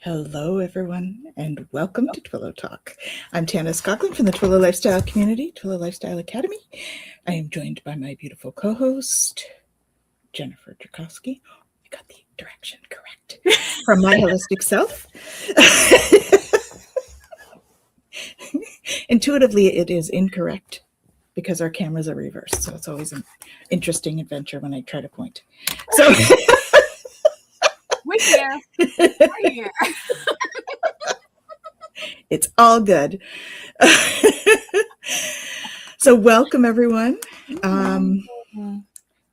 Hello, everyone, and welcome to Twillow Talk. I'm Tanys Coughlan from the Twillow Lifestyle Community, Twillow Lifestyle Academy. I am joined by my beautiful co-host, Jennifer Jurkofsky. I got the direction correct. From My Holistic Self. Intuitively, it is incorrect because our cameras are reversed, so it's always an interesting adventure when I try to point. So... We're here. It's all good. So welcome, everyone.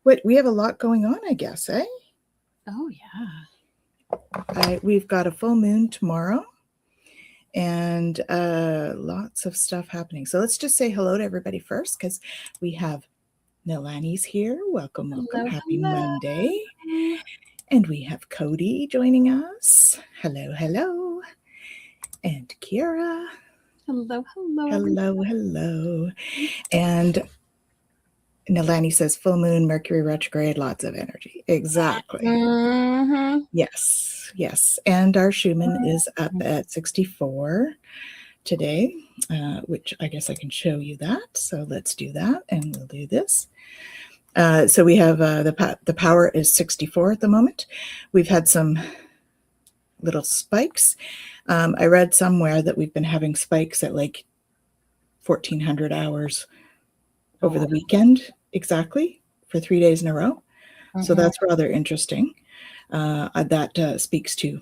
We have a lot going on, I guess, eh? Oh, yeah. We've got a full moon tomorrow and lots of stuff happening. So let's just say hello to everybody first, because we have Nilani's here. Welcome. Hello, Happy hello. Monday. And we have Cody joining us. Hello. And Kira. Hello. And Nilani says full moon, Mercury retrograde, lots of energy. Exactly. Mm-hmm. Yes. And our Schumann is up at 64 today, which I guess I can show you that. So let's do that, and we'll do this. So we have the power is 64 at the moment. We've had some little spikes. I read somewhere that we've been having spikes at like 1400 hours over the weekend, exactly, for 3 days in a row. Mm-hmm. So that's rather interesting. That speaks to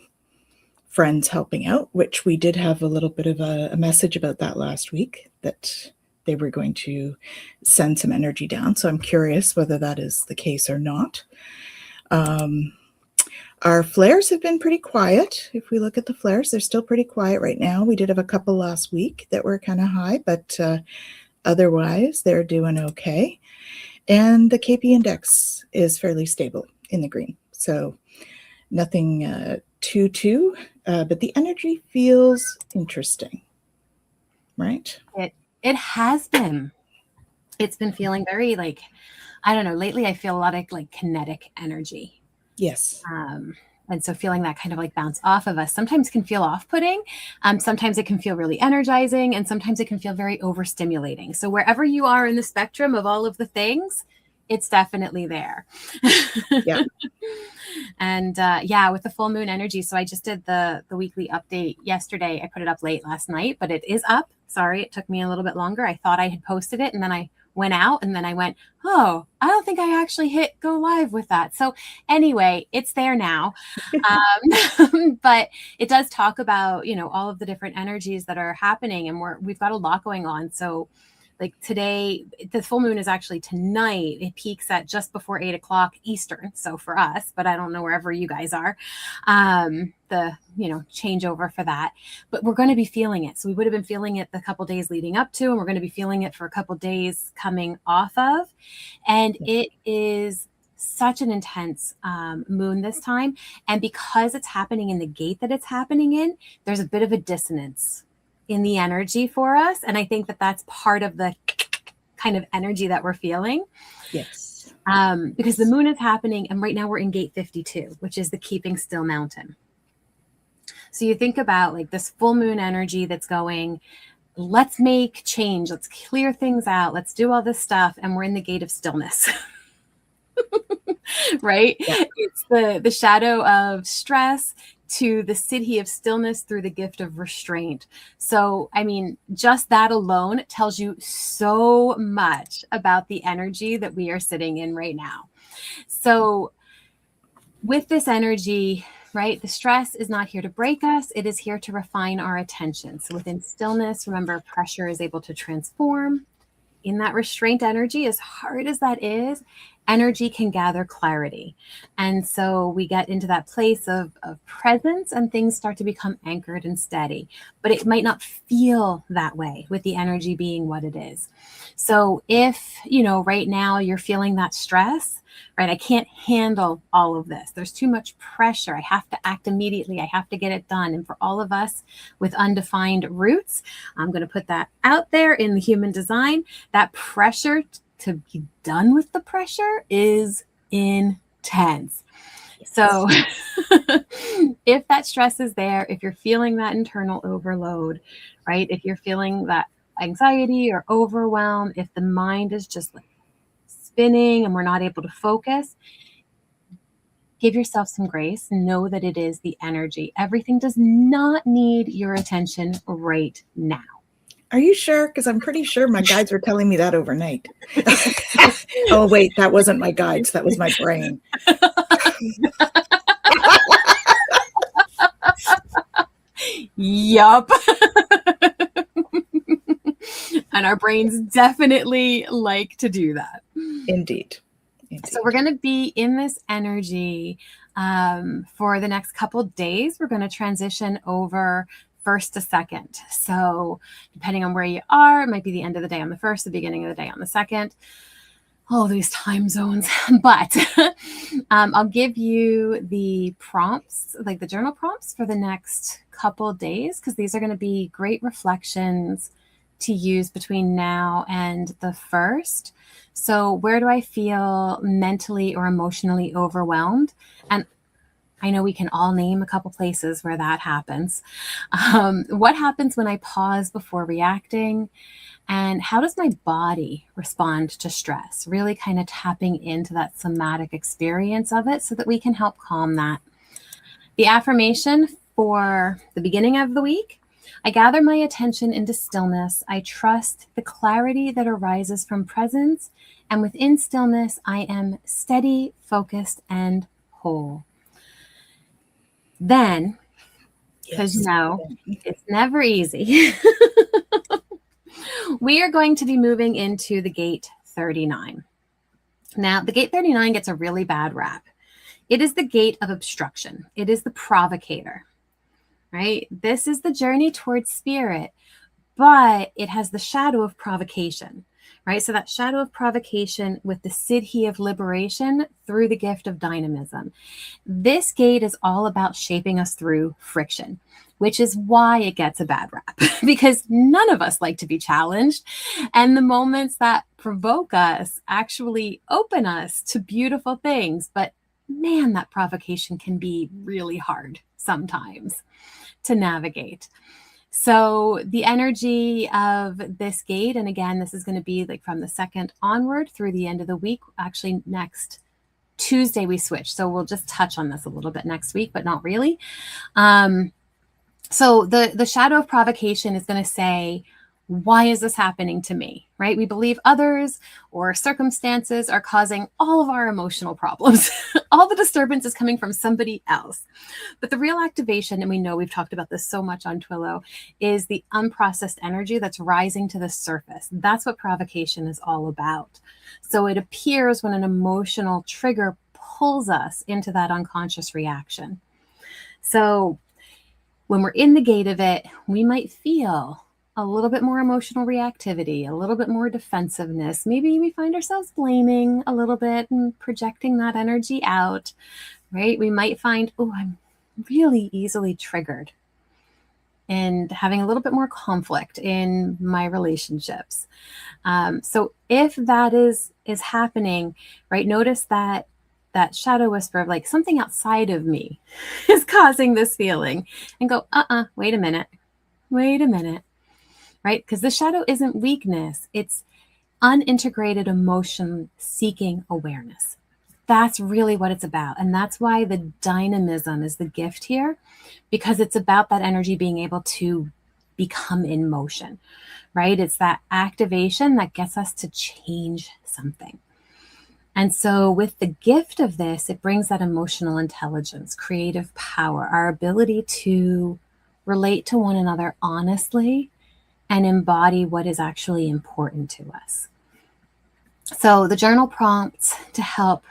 friends helping out, which we did have a little bit of a message about that last week, that they were going to send some energy down. So I'm curious whether that is the case or not. Our flares have been pretty quiet. If we look at the flares, they're still pretty quiet right now. We did have a couple last week that were kind of high, but otherwise they're doing okay. And the KP index is fairly stable in the green. So nothing too, but the energy feels interesting, right? It has been. It's been feeling very I don't know, lately I feel a lot of kinetic energy. Yes. And so feeling that kind of bounce off of us sometimes can feel off-putting. Sometimes it can feel really energizing, and sometimes it can feel very overstimulating. So wherever you are in the spectrum of all of the things, it's definitely there. Yeah. And with the full moon energy. So I just did the weekly update yesterday. I put it up late last night, but it is up. Sorry, it took me a little bit longer. I thought I had posted it, and then I went out, and then I went, oh, I don't think I actually hit go live with that. So anyway, it's there now. But it does talk about, all of the different energies that are happening, and we've got a lot going on. So today, the full moon is actually tonight. It peaks at just before 8 o'clock Eastern. So for us, but I don't know wherever you guys are, the changeover for that. But we're going to be feeling it. So we would have been feeling it the couple days leading up to, and we're going to be feeling it for a couple days coming off of. And it is such an intense moon this time. And because it's happening in the gate that it's happening in, there's a bit of a dissonance in the energy for us. And I think that that's part of the kind of energy that we're feeling. Yes. Because the moon is happening, and right now we're in gate 52, which is the keeping still mountain. So you think about this full moon energy that's going, let's make change, let's clear things out, let's do all this stuff. And we're in the gate of stillness. Right? Yeah. It's the shadow of stress to the city of stillness through the gift of restraint. So, I mean, just that alone tells you so much about the energy that we are sitting in right now. So with this energy, right, the stress is not here to break us. It is here to refine our attention. So within stillness, remember, pressure is able to transform. In that restraint energy, as hard as that is, energy can gather clarity. And so we get into that place of presence, and things start to become anchored and steady. But it might not feel that way with the energy being what it is. So if, right now you're feeling that stress, right? I can't handle all of this. There's too much pressure. I have to act immediately. I have to get it done. And for all of us with undefined roots, I'm going to put that out there in the human design. That pressure to be done with the pressure is intense. So if that stress is there, if you're feeling that internal overload, right? If you're feeling that anxiety or overwhelm, if the mind is just like spinning and we're not able to focus, give yourself some grace. Know that it is the energy. Everything does not need your attention right now. Are you sure? Because I'm pretty sure my guides were telling me that overnight. Oh, wait, that wasn't my guides. That was my brain. Yup. And our brains definitely like to do that. Indeed. So we're going to be in this energy for the next couple of days. We're going to transition over first to second. So depending on where you are, it might be the end of the day on the first, the beginning of the day on the second. All these time zones. But I'll give you the prompts, like the journal prompts for the next couple of days, because these are going to be great reflections to use between now and the first. So where do I feel mentally or emotionally overwhelmed? And I know we can all name a couple places where that happens. What happens when I pause before reacting? And how does my body respond to stress? Really kind of tapping into that somatic experience of it so that we can help calm that. The affirmation for the beginning of the week: I gather my attention into stillness. I trust the clarity that arises from presence. And within stillness, I am steady, focused, and whole. Then, because it's never easy, we are going to be moving into the gate 39. Now, the gate 39 gets a really bad rap. It is the gate of obstruction. It is the provocator, right? This is the journey towards spirit, but it has the shadow of provocation, right? So that shadow of provocation with the siddhi of liberation through the gift of dynamism. This gate is all about shaping us through friction, which is why it gets a bad rap, because none of us like to be challenged. And the moments that provoke us actually open us to beautiful things. But man, that provocation can be really hard sometimes to navigate. So the energy of this gate, and again, this is going to be like from the second onward through the end of the week. Actually, next Tuesday we switch. So we'll just touch on this a little bit next week, but not really. So the shadow of provocation is going to say, why is this happening to me, right? We believe others or circumstances are causing all of our emotional problems. All the disturbance is coming from somebody else. But the real activation, and we know we've talked about this so much on Twillow, is the unprocessed energy that's rising to the surface. That's what provocation is all about. So it appears when an emotional trigger pulls us into that unconscious reaction. So when we're in the gate of it, we might feel a little bit more emotional reactivity, a little bit more defensiveness. Maybe we find ourselves blaming a little bit and projecting that energy out, right? We might find, oh, I'm really easily triggered and having a little bit more conflict in my relationships. So if that is happening, right, notice that shadow whisper of like something outside of me is causing this feeling, and go, wait a minute, right? Because the shadow isn't weakness. It's unintegrated emotion seeking awareness. That's really what it's about. And that's why the dynamism is the gift here, because it's about that energy being able to become in motion, right? It's that activation that gets us to change something. And so with the gift of this, it brings that emotional intelligence, creative power, our ability to relate to one another honestly and embody what is actually important to us. So the journal prompts to help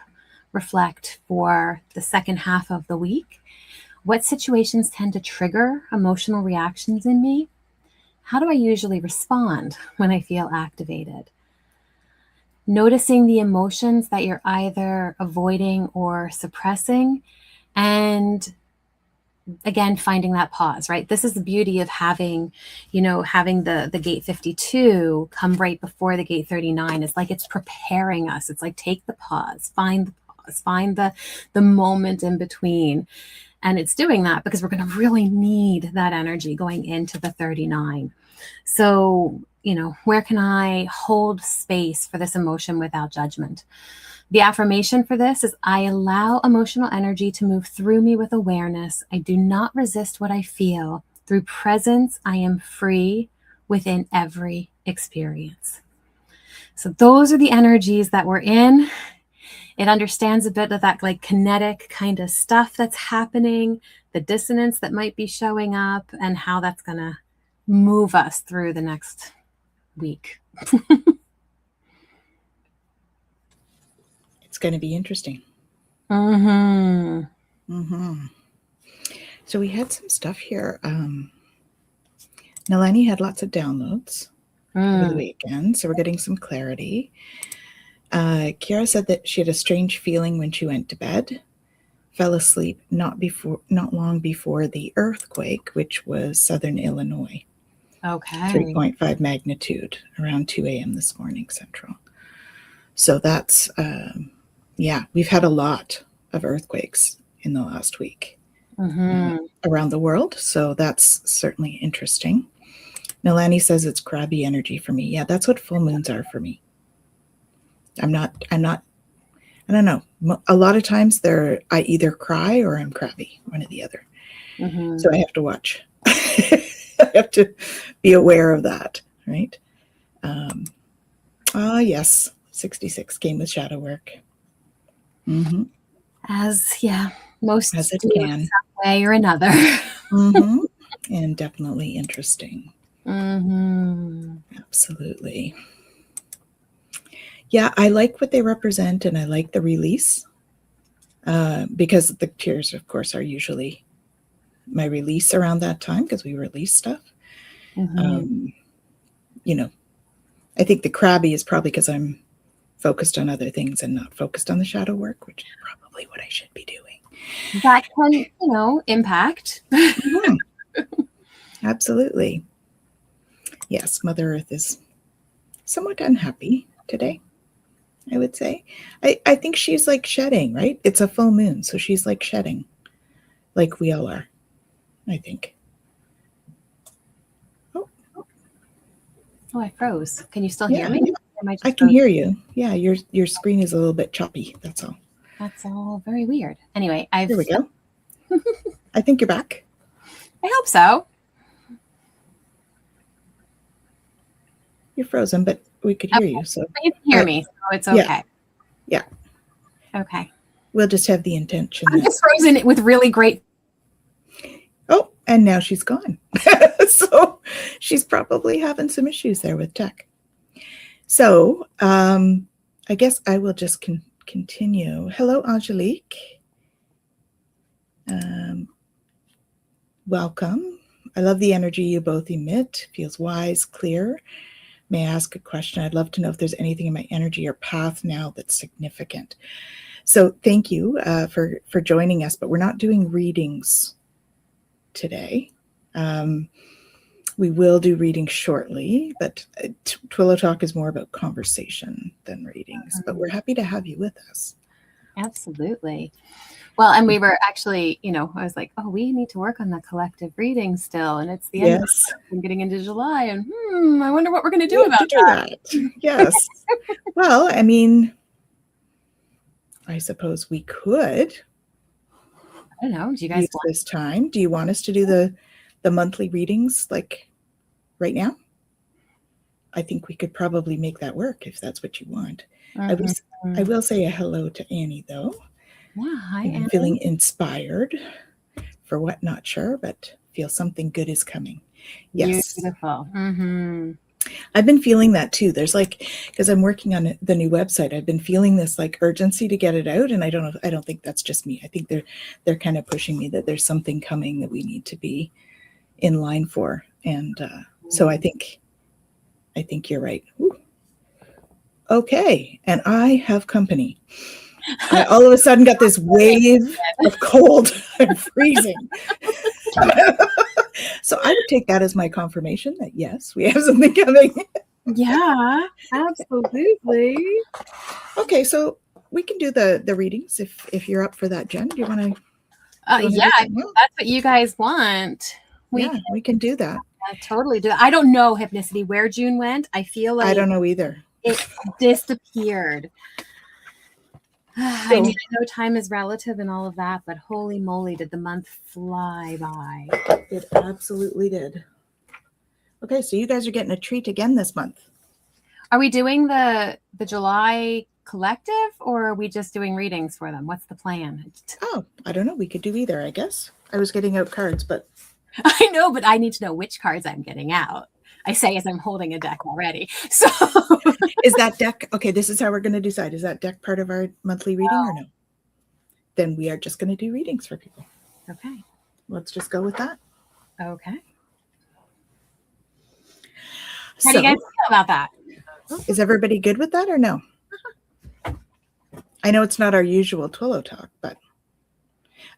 reflect for the second half of the week: what situations tend to trigger emotional reactions in me? How do I usually respond when I feel activated? Noticing the emotions that you're either avoiding or suppressing, and again, finding that pause, right? This is the beauty of having the gate 52 come right before the gate 39. It's like it's preparing us. It's like, take the pause, find the moment in between. And it's doing that because we're going to really need that energy going into the 39. So, where can I hold space for this emotion without judgment? The affirmation for this is, I allow emotional energy to move through me with awareness. I do not resist what I feel. Through presence, I am free within every experience. So those are the energies that we're in. It understands a bit of that like kinetic kind of stuff that's happening, the dissonance that might be showing up, and how that's going to move us through the next week. It's going to be interesting. Mm-hmm. Mm-hmm. So we had some stuff here. Nalani had lots of downloads over the weekend, so we're getting some clarity. Kira said that she had a strange feeling when she went to bed, fell asleep not long before the earthquake, which was Southern Illinois. Okay. 3.5 magnitude around 2 a.m. this morning Central. So that's, we've had a lot of earthquakes in the last week around the world. So that's certainly interesting. Nalani says it's crabby energy for me. Yeah, that's what full moons are for me. I don't know. A lot of times I either cry or I'm crabby, one or the other. So I have to watch. I have to be aware of that, right? Yes, 66 came with shadow work. Most as it do can, some way or another. And definitely interesting. Absolutely. Yeah, I like what they represent, and I like the release, because the tears, of course, are usually my release around that time because we release stuff. I think the crabby is probably because I'm focused on other things and not focused on the shadow work, which is probably what I should be doing. That can, impact. Absolutely. Yes, Mother Earth is somewhat unhappy today, I would say. I think she's like shedding, right? It's a full moon, so she's like shedding, like we all are, I think. Oh, I froze. Can you still hear me? I can hear you. Yeah, your screen is a little bit choppy. That's all. That's all very weird. Anyway, Here we go. I think you're back. I hope so. You're frozen, but we could hear you. So you can hear me, so it's okay. Yeah. Okay. We'll just have the intention. I'm just frozen with really great. Oh, and now she's gone. So she's probably having some issues there with tech. So I guess I will just continue. Hello, Angelique. Welcome. I love the energy you both emit. Feels wise, clear. May I ask a question? I'd love to know if there's anything in my energy or path now that's significant. So thank you for joining us, but we're not doing readings today. We will do readings shortly, but Twillow Talk is more about conversation than readings, but we're happy to have you with us. Absolutely. Well, and we were actually, I was like, oh, we need to work on the collective reading still. And it's the end of the month and getting into July. And I wonder what we're going to do about that. Yes. Well, I mean, I suppose we could. I don't know. Do you guys use this time? Do you want us to do the monthly readings like right now? I think we could probably make that work if that's what you want. I will say a hello to Annie, though. Yeah, hi, Annie. I'm feeling inspired for what, not sure, but feel something good is coming. Yes. Beautiful. I've been feeling that too. There's because I'm working on the new website, I've been feeling this urgency to get it out. And I don't think that's just me. I think they're kind of pushing me that there's something coming that we need to be in line for. And so I think you're right. Ooh. Okay. And I have company. I all of a sudden got this wave of cold. I'm freezing. So I would take that as my confirmation that yes, we have something coming. Yeah, absolutely. Okay, so we can do the readings if you're up for that, Jen. Do you want to? Yeah, if that's what you guys want. We can do that. Totally do. I don't know, Hypnicity, where June went. I feel like I don't know either. It disappeared. I mean, I know time is relative and all of that, but holy moly, did the month fly by. It absolutely did. Okay, so you guys are getting a treat again this month. Are we doing the July collective, or are we just doing readings for them? What's the plan? Oh, I don't know. We could do either, I guess. I was getting out cards, but... I know, but I need to know which cards I'm getting out. I say as I'm holding a deck already. So is that deck... Okay, this is how we're going to decide. Is that deck part of our monthly reading or no? Then we are just going to do readings for people. Okay. Let's just go with that. Okay. How do you guys feel about that? Is everybody good with that or no? I know it's not our usual Twillow Talk, but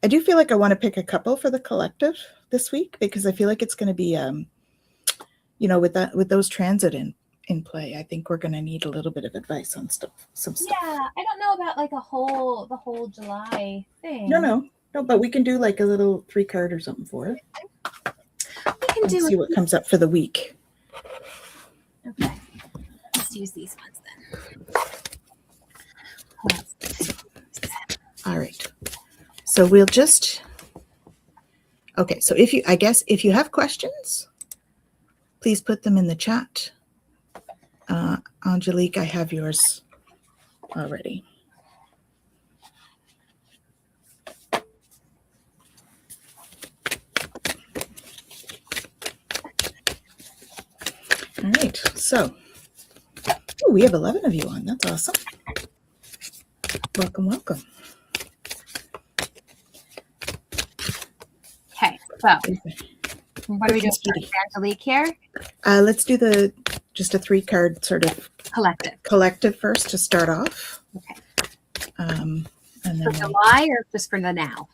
I do feel like I want to pick a couple for the collective this week because I feel like it's going to be, with those transit in play, I think we're going to need a little bit of advice on some stuff. Yeah, I don't know about like the whole July thing. No, but we can do like a little 3-card or something for it. We can see what comes up for the week. Okay, let's use these ones then. All right. So we'll just, okay. So if you have questions, please put them in the chat. Angelique, I have yours already. All right. So we have 11 of you on. That's awesome. Welcome. Okay, so what are we doing? Angelique here? Let's do just a 3-card sort of collective first to start off. Okay. And then for July or just for the now?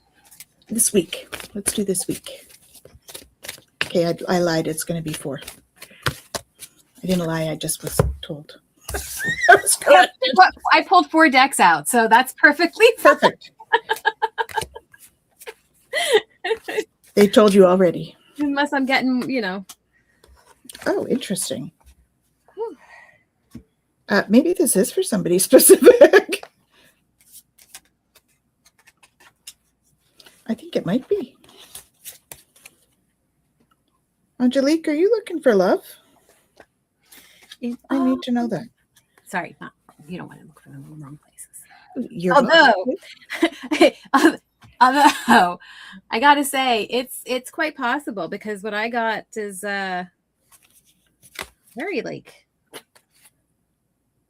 This week. Let's do this week. Okay, I lied. It's going to be 4. I didn't lie. I just was told. I was corrected. I pulled 4 decks out, so that's perfectly perfect. They told you already. Unless I'm getting, Oh, interesting. Maybe this is for somebody specific. I think it might be. Angelique, are you looking for love? I need to know that. Sorry, you don't want to look for them in the wrong places. Although I gotta say it's quite possible because what I got is very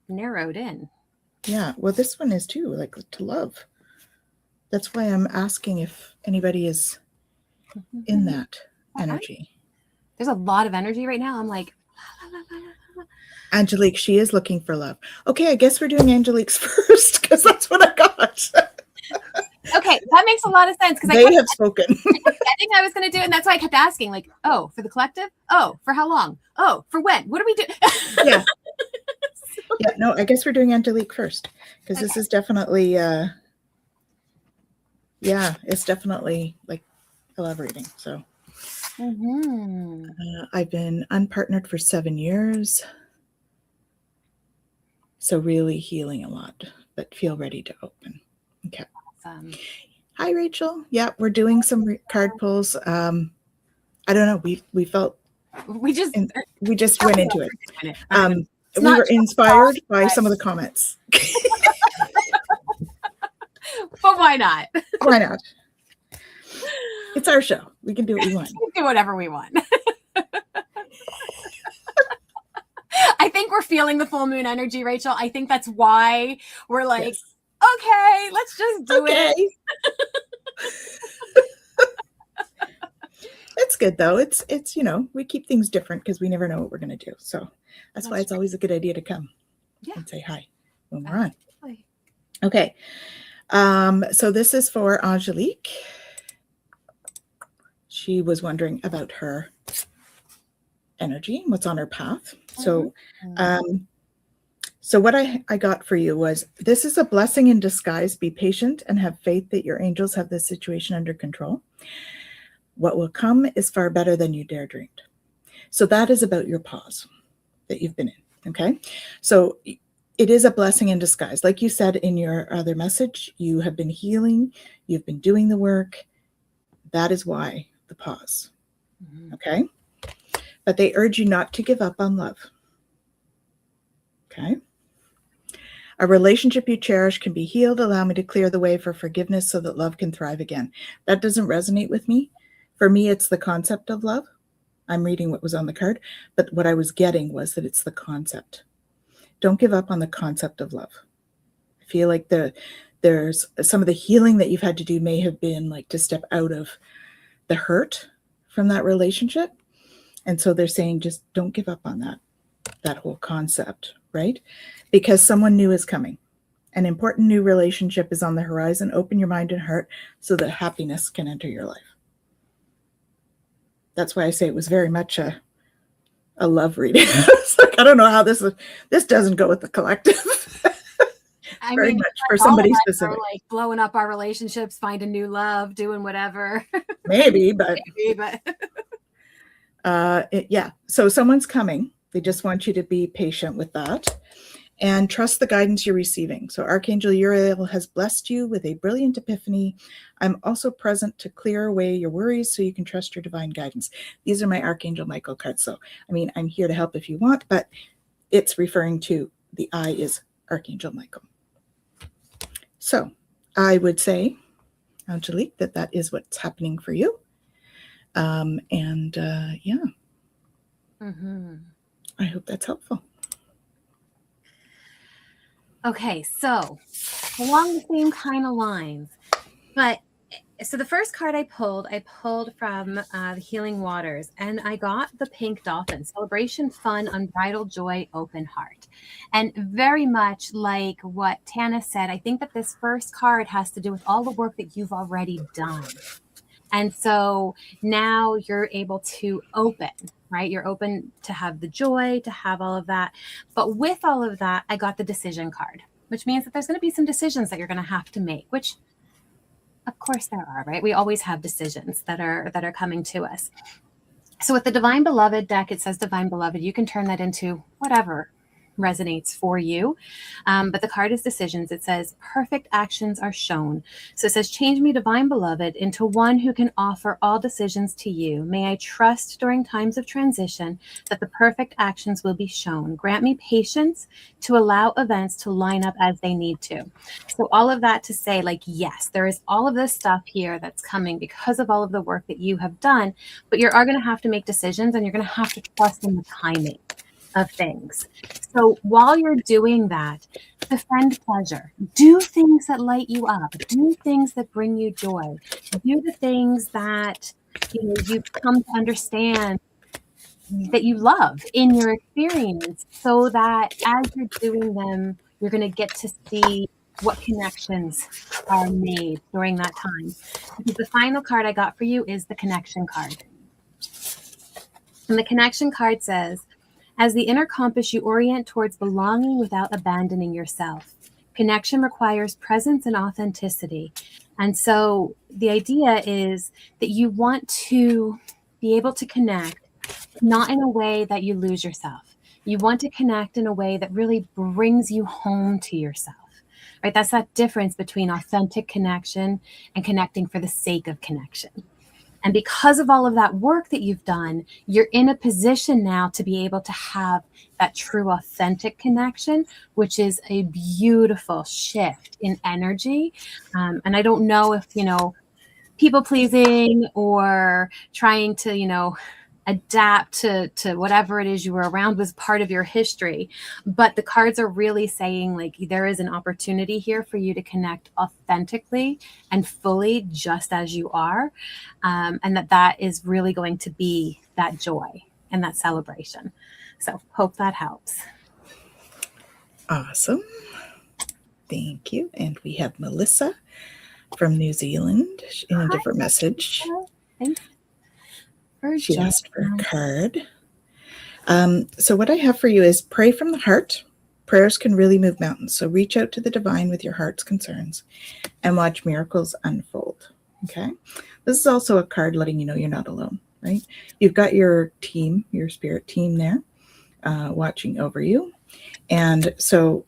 narrowed in. Yeah, well, this one is too, to love. That's why I'm asking if anybody is in that energy. There's a lot of energy right now. I'm like, Angelique, she is looking for love. Okay, I guess we're doing Angelique's first because that's what I got. Okay, that makes a lot of sense because they have spoken. I think I was going to do it, and that's why I kept asking, oh, for the collective? Oh, for how long? Oh, for when? What do we do? Yeah. Yeah, no, I guess we're doing Angelique first because this is definitely, it's definitely a love reading. So I've been unpartnered for 7 years. So really healing a lot, but feel ready to open. Okay. Hi, Rachel. Yeah, we're doing some card pulls. I don't know. We felt we just went into it. We were inspired by some of the comments. But why not? Why not? It's our show. We can do what we want. We can do whatever we want. I think we're feeling the full moon energy, Rachel. I think that's why we're like, yes. Okay, let's just do it. It's good though. It's we keep things different because we never know what we're going to do. So that's why it's always a good idea to come and say hi when we're on. Okay. So this is for Angelique. She was wondering about her energy, what's on her path. So So what I got for you was, this is a blessing in disguise. Be patient and have faith that your angels have this situation under control. What will come is far better than you dare dreamed. So that is about your pause that you've been in. Okay. So it is a blessing in disguise. Like you said in your other message, you have been healing, you've been doing the work. That is why the pause. Okay. But they urge you not to give up on love. Okay. A relationship you cherish can be healed. Allow me to clear the way for forgiveness so that love can thrive again. That doesn't resonate with me. For me, it's the concept of love. I'm reading what was on the card, but what I was getting was that it's the concept. Don't give up on the concept of love. I feel like there's some of the healing that you've had to do may have been like to step out of the hurt from that relationship. And so they're saying, just don't give up on that whole concept, right? Because someone new is coming. An important new relationship is on the horizon. Open your mind and heart so that happiness can enter your life. That's why I say it was very much a love reading. It's like, I don't know how this doesn't go with the collective. I very mean, much for somebody specific. Like blowing up our relationships, finding new love, doing whatever. Maybe, but yeah. So someone's coming. They just want you to be patient with that and trust the guidance you're receiving. So Archangel Uriel has blessed you with a brilliant epiphany. I'm also present to clear away your worries so you can trust your divine guidance. These are my Archangel Michael cards. So, I mean, I'm here to help if you want, but it's referring to the I is Archangel Michael. So I would say, Angelique, that is what's happening for you. Yeah. I hope that's helpful. Okay, so along the same kind of lines, but so the first card I pulled from the Healing Waters, and I got the Pink Dolphin, Celebration, Fun, Unbridled Joy, Open Heart. And very much like what Tanys said, I think that this first card has to do with all the work that you've already done. And so now you're able to open, right? You're open to have the joy, to have all of that. But with all of that, I got the decision card, which means that there's going to be some decisions that you're going to have to make, which of course there are, right? We always have decisions that are coming to us. So with the Divine Beloved deck, it says Divine Beloved. You can turn that into whatever resonates for you. But the card is decisions. It says perfect actions are shown. So it says, change me, Divine Beloved, into one who can offer all decisions to you. May I trust during times of transition that the perfect actions will be shown. Grant me patience to allow events to line up as they need to. So all of that to say, like, yes, there is all of this stuff here that's coming because of all of the work that you have done, but you are going to have to make decisions, and you're going to have to trust in the timing of things. So while you're doing that, defend pleasure. Do things that light you up. Do things that bring you joy. Do the things that you've come to understand that you love in your experience, so that as you're doing them, you're going to get to see what connections are made during that time. Because the final card I got for you is the connection card. And the connection card says, as the inner compass, you orient towards belonging without abandoning yourself. Connection requires presence and authenticity. And so the idea is that you want to be able to connect, not in a way that you lose yourself. You want to connect in a way that really brings you home to yourself, right? That's that difference between authentic connection and connecting for the sake of connection. And because of all of that work that you've done, you're in a position now to be able to have that true authentic connection, which is a beautiful shift in energy. And I don't know if, people pleasing or trying to, adapt to whatever it is you were around was part of your history. But the cards are really saying, like, there is an opportunity here for you to connect authentically and fully just as you are. And that is really going to be that joy and that celebration. So hope that helps. Awesome. Thank you. And we have Melissa from New Zealand in a different message. Thanks. She asked for a card. So what I have for you is pray from the heart Prayers can really move mountains. So reach out to the divine with your heart's concerns and watch miracles unfold. Okay. This is also a card letting you know you're not alone, right? You've got your team, your spirit team there, watching over you. And so,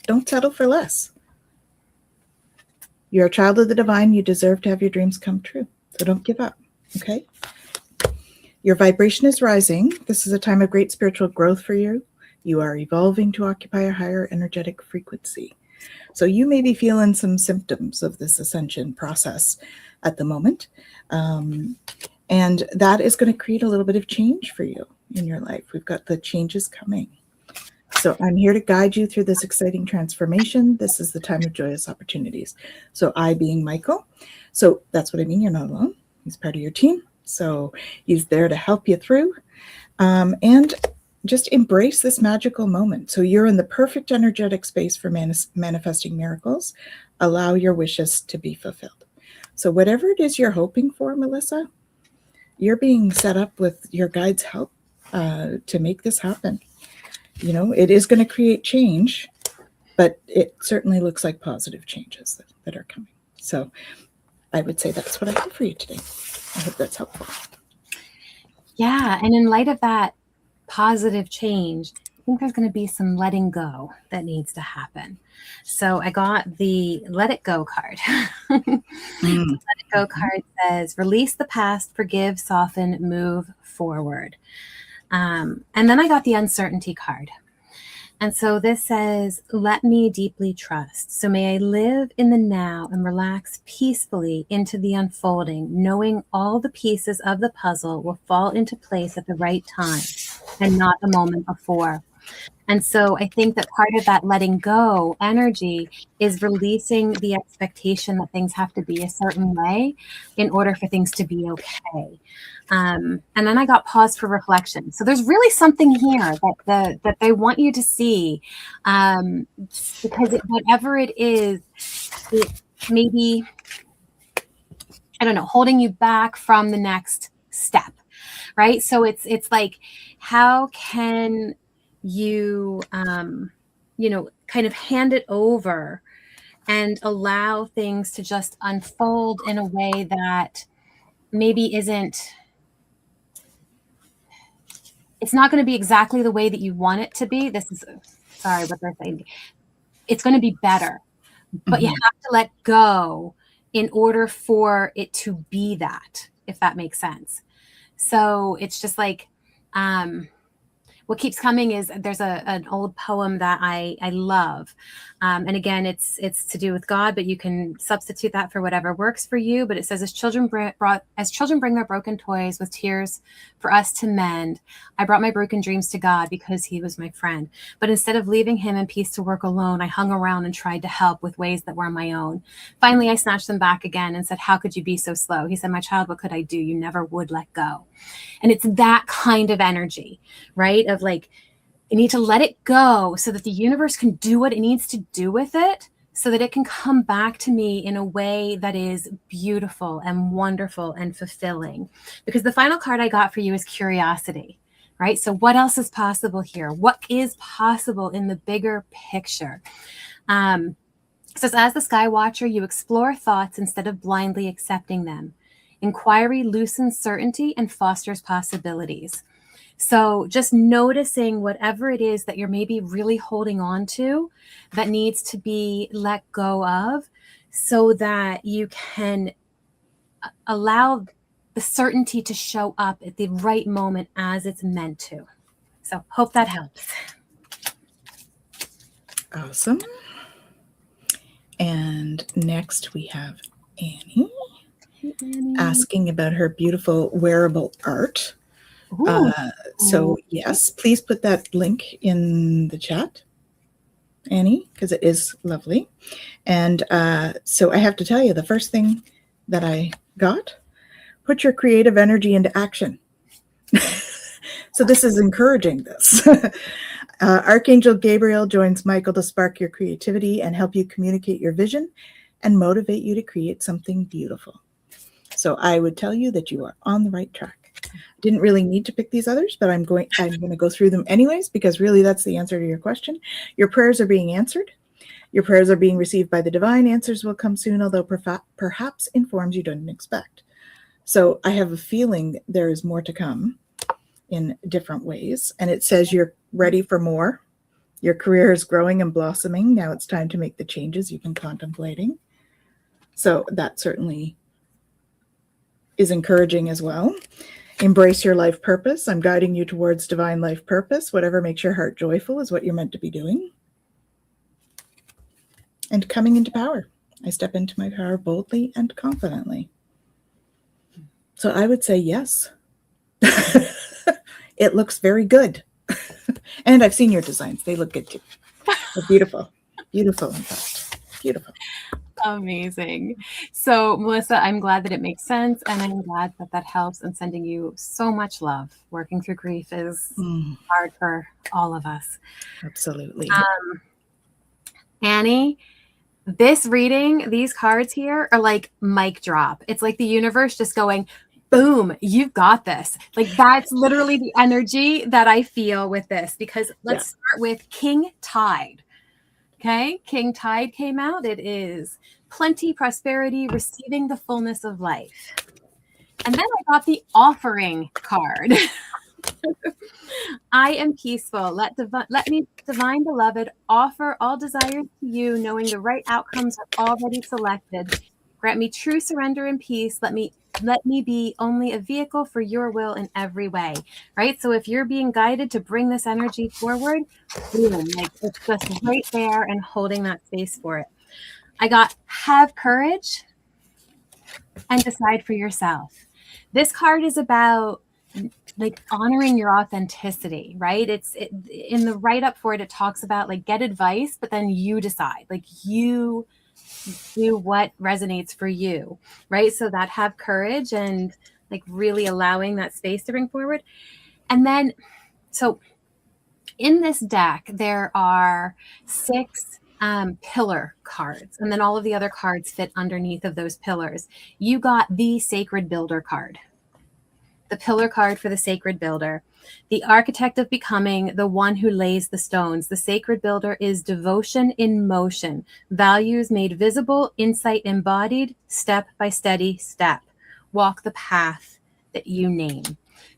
don't settle for less. You're a child of the divine. You deserve to have your dreams come true. So don't give up. Okay. Your vibration is rising. This is a time of great spiritual growth for you. You are evolving to occupy a higher energetic frequency. So you may be feeling some symptoms of this ascension process at the moment. And that is going to create a little bit of change for you in your life. We've got the changes coming. So I'm here to guide you through this exciting transformation. This is the time of joyous opportunities. So I being Michael. So that's what I mean. You're not alone. He's part of your team. So he's there to help you through. And just embrace this magical moment. So you're in the perfect energetic space for manifesting miracles. Allow your wishes to be fulfilled. So whatever it is you're hoping for, Melissa, you're being set up with your guide's help to make this happen. It is going to create change, but it certainly looks like positive changes that are coming. So I would say that's what I have for you today. I hope that's helpful. Yeah. And in light of that positive change, I think there's going to be some letting go that needs to happen. So I got the Let It Go card. The Let It Go card says, release the past, forgive, soften, move forward. And then I got the Uncertainty card. And so this says, let me deeply trust. So may I live in the now and relax peacefully into the unfolding, knowing all the pieces of the puzzle will fall into place at the right time and not the moment before. And so I think that part of that letting go energy is releasing the expectation that things have to be a certain way in order for things to be okay. And then I got pause for reflection. So there's really something here that they want you to see, because whatever it is, it may be, I don't know, holding you back from the next step, right? So it's like, how can you, kind of hand it over and allow things to just unfold in a way that maybe it's not going to be exactly the way that you want it to be. Sorry, what they're saying. It's going to be better, but you have to let go in order for it to be that, if that makes sense. So it's just like, what keeps coming is there's an old poem that I love. And again, it's to do with God, but you can substitute that for whatever works for you. But it says, as children bring their broken toys with tears for us to mend, I brought my broken dreams to God because he was my friend. But instead of leaving him in peace to work alone, I hung around and tried to help with ways that were my own. Finally, I snatched them back again and said, how could you be so slow? He said, my child, what could I do? You never would let go. And it's that kind of energy, right? Of like, I need to let it go so that the universe can do what it needs to do with it, so that it can come back to me in a way that is beautiful and wonderful and fulfilling. Because the final card I got for you is curiosity, right? So what else is possible here? What is possible in the bigger picture? It says, as the sky watcher, you explore thoughts instead of blindly accepting them. Inquiry loosens certainty and fosters possibilities. So just noticing whatever it is that you're maybe really holding on to that needs to be let go of, so that you can allow the certainty to show up at the right moment as it's meant to. So hope that helps. Awesome. And next we have Annie. Asking about her beautiful wearable art. So yes, please put that link in the chat, Annie, because it is lovely. And so I have to tell you, the first thing that I got, put your creative energy into action. So this is encouraging this. Archangel Gabriel joins Michael to spark your creativity and help you communicate your vision and motivate you to create something beautiful. So I would tell you that you are on the right track. Didn't really need to pick these others, but I'm going to go through them anyways, because really that's the answer to your question. Your prayers are being answered. Your prayers are being received by the divine. Answers will come soon, although perhaps in forms you didn't expect. So I have a feeling there is more to come in different ways. And it says you're ready for more. Your career is growing and blossoming. Now it's time to make the changes you've been contemplating. So that certainly is encouraging as well. Embrace your life purpose. I'm guiding you towards divine life purpose. Whatever makes your heart joyful is what you're meant to be doing. And coming into power. I step into my power boldly and confidently. So I would say yes. It looks very good. And I've seen your designs. They look good too. They're beautiful. Beautiful, in fact. Beautiful. Amazing. So, Melissa, I'm glad that it makes sense, and I'm glad that that helps, and sending you so much love. Working through grief is hard for all of us. Absolutely. Annie, this reading, these cards here are like mic drop. It's like the universe just going, boom, you've got this. Like that's literally the energy that I feel with this, because let's start with King Tide. Okay, King Tide came out. It is plenty, prosperity, receiving the fullness of life. And then I got the offering card. I am peaceful. Let me, divine beloved, offer all desires to you, knowing the right outcomes are already selected. Grant me true surrender and peace. Let me be only a vehicle for your will in every way. Right? So if you're being guided to bring this energy forward, boom, like it's just right there and holding that space for it. I got have courage and decide for yourself. This card is about like honoring your authenticity, right? In the write-up for it, it talks about like get advice, but then you decide, like you do what resonates for you, right? So that have courage and like really allowing that space to bring forward. And then, so in this deck, there are 6 pillar cards, and then all of the other cards fit underneath of those pillars. You got the Sacred Builder card. The pillar card for the Sacred Builder, the architect of becoming, the one who lays the stones. The Sacred Builder is devotion in motion, values made visible, insight embodied, step by steady step. Walk the path that you name.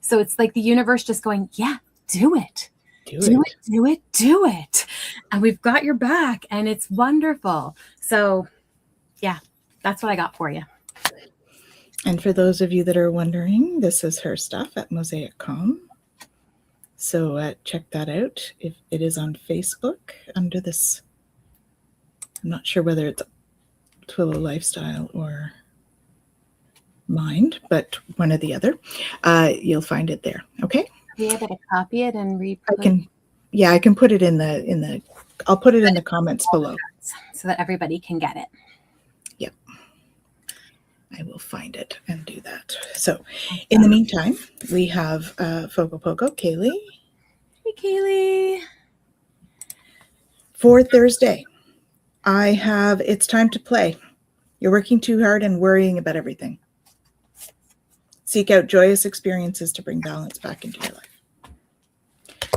So it's like the universe just going, yeah, do it. Do it. And we've got your back, and it's wonderful. So yeah, that's what I got for you. And for those of you that are wondering, this is her stuff at Mosaic.com. So check that out. If it is on Facebook under this, I'm not sure whether it's Twillow Lifestyle or Mind, but one or the other. You'll find it there. Okay. Be able to copy it and I can put it in the I'll put it in the comments below so that everybody can get it. Yep. I will find it and do that. So in the meantime, we have Fogo Pogo, Kaylee. Hey, Kaylee. For Thursday, I have It's Time to Play. You're working too hard and worrying about everything. Seek out joyous experiences to bring balance back into your life.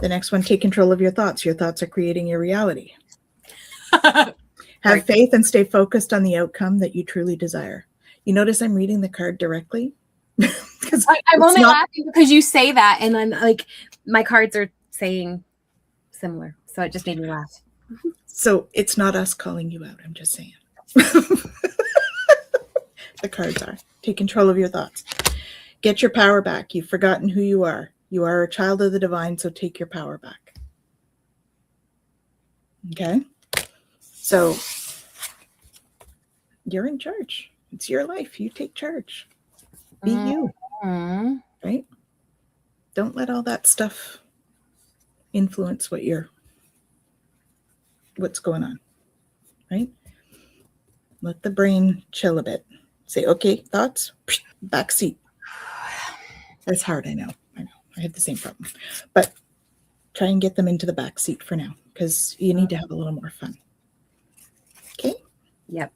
The next one, take control of your thoughts. Your thoughts are creating your reality. Have faith and stay focused on the outcome that you truly desire. You notice I'm reading the card directly? I'm only laughing because you say that, and then like my cards are saying similar. So it just made me laugh. So it's not us calling you out. I'm just saying. The cards are. Take control of your thoughts. Get your power back. You've forgotten who you are. You are a child of the divine, so take your power back. Okay? So you're in charge. It's your life. You take charge. Be you. Right? Don't let all that stuff influence what's going on. Right? Let the brain chill a bit. Say, okay, thoughts, back seat. That's hard, I know. I have the same problem. But try and get them into the back seat for now, because you need to have a little more fun. Okay? Yep.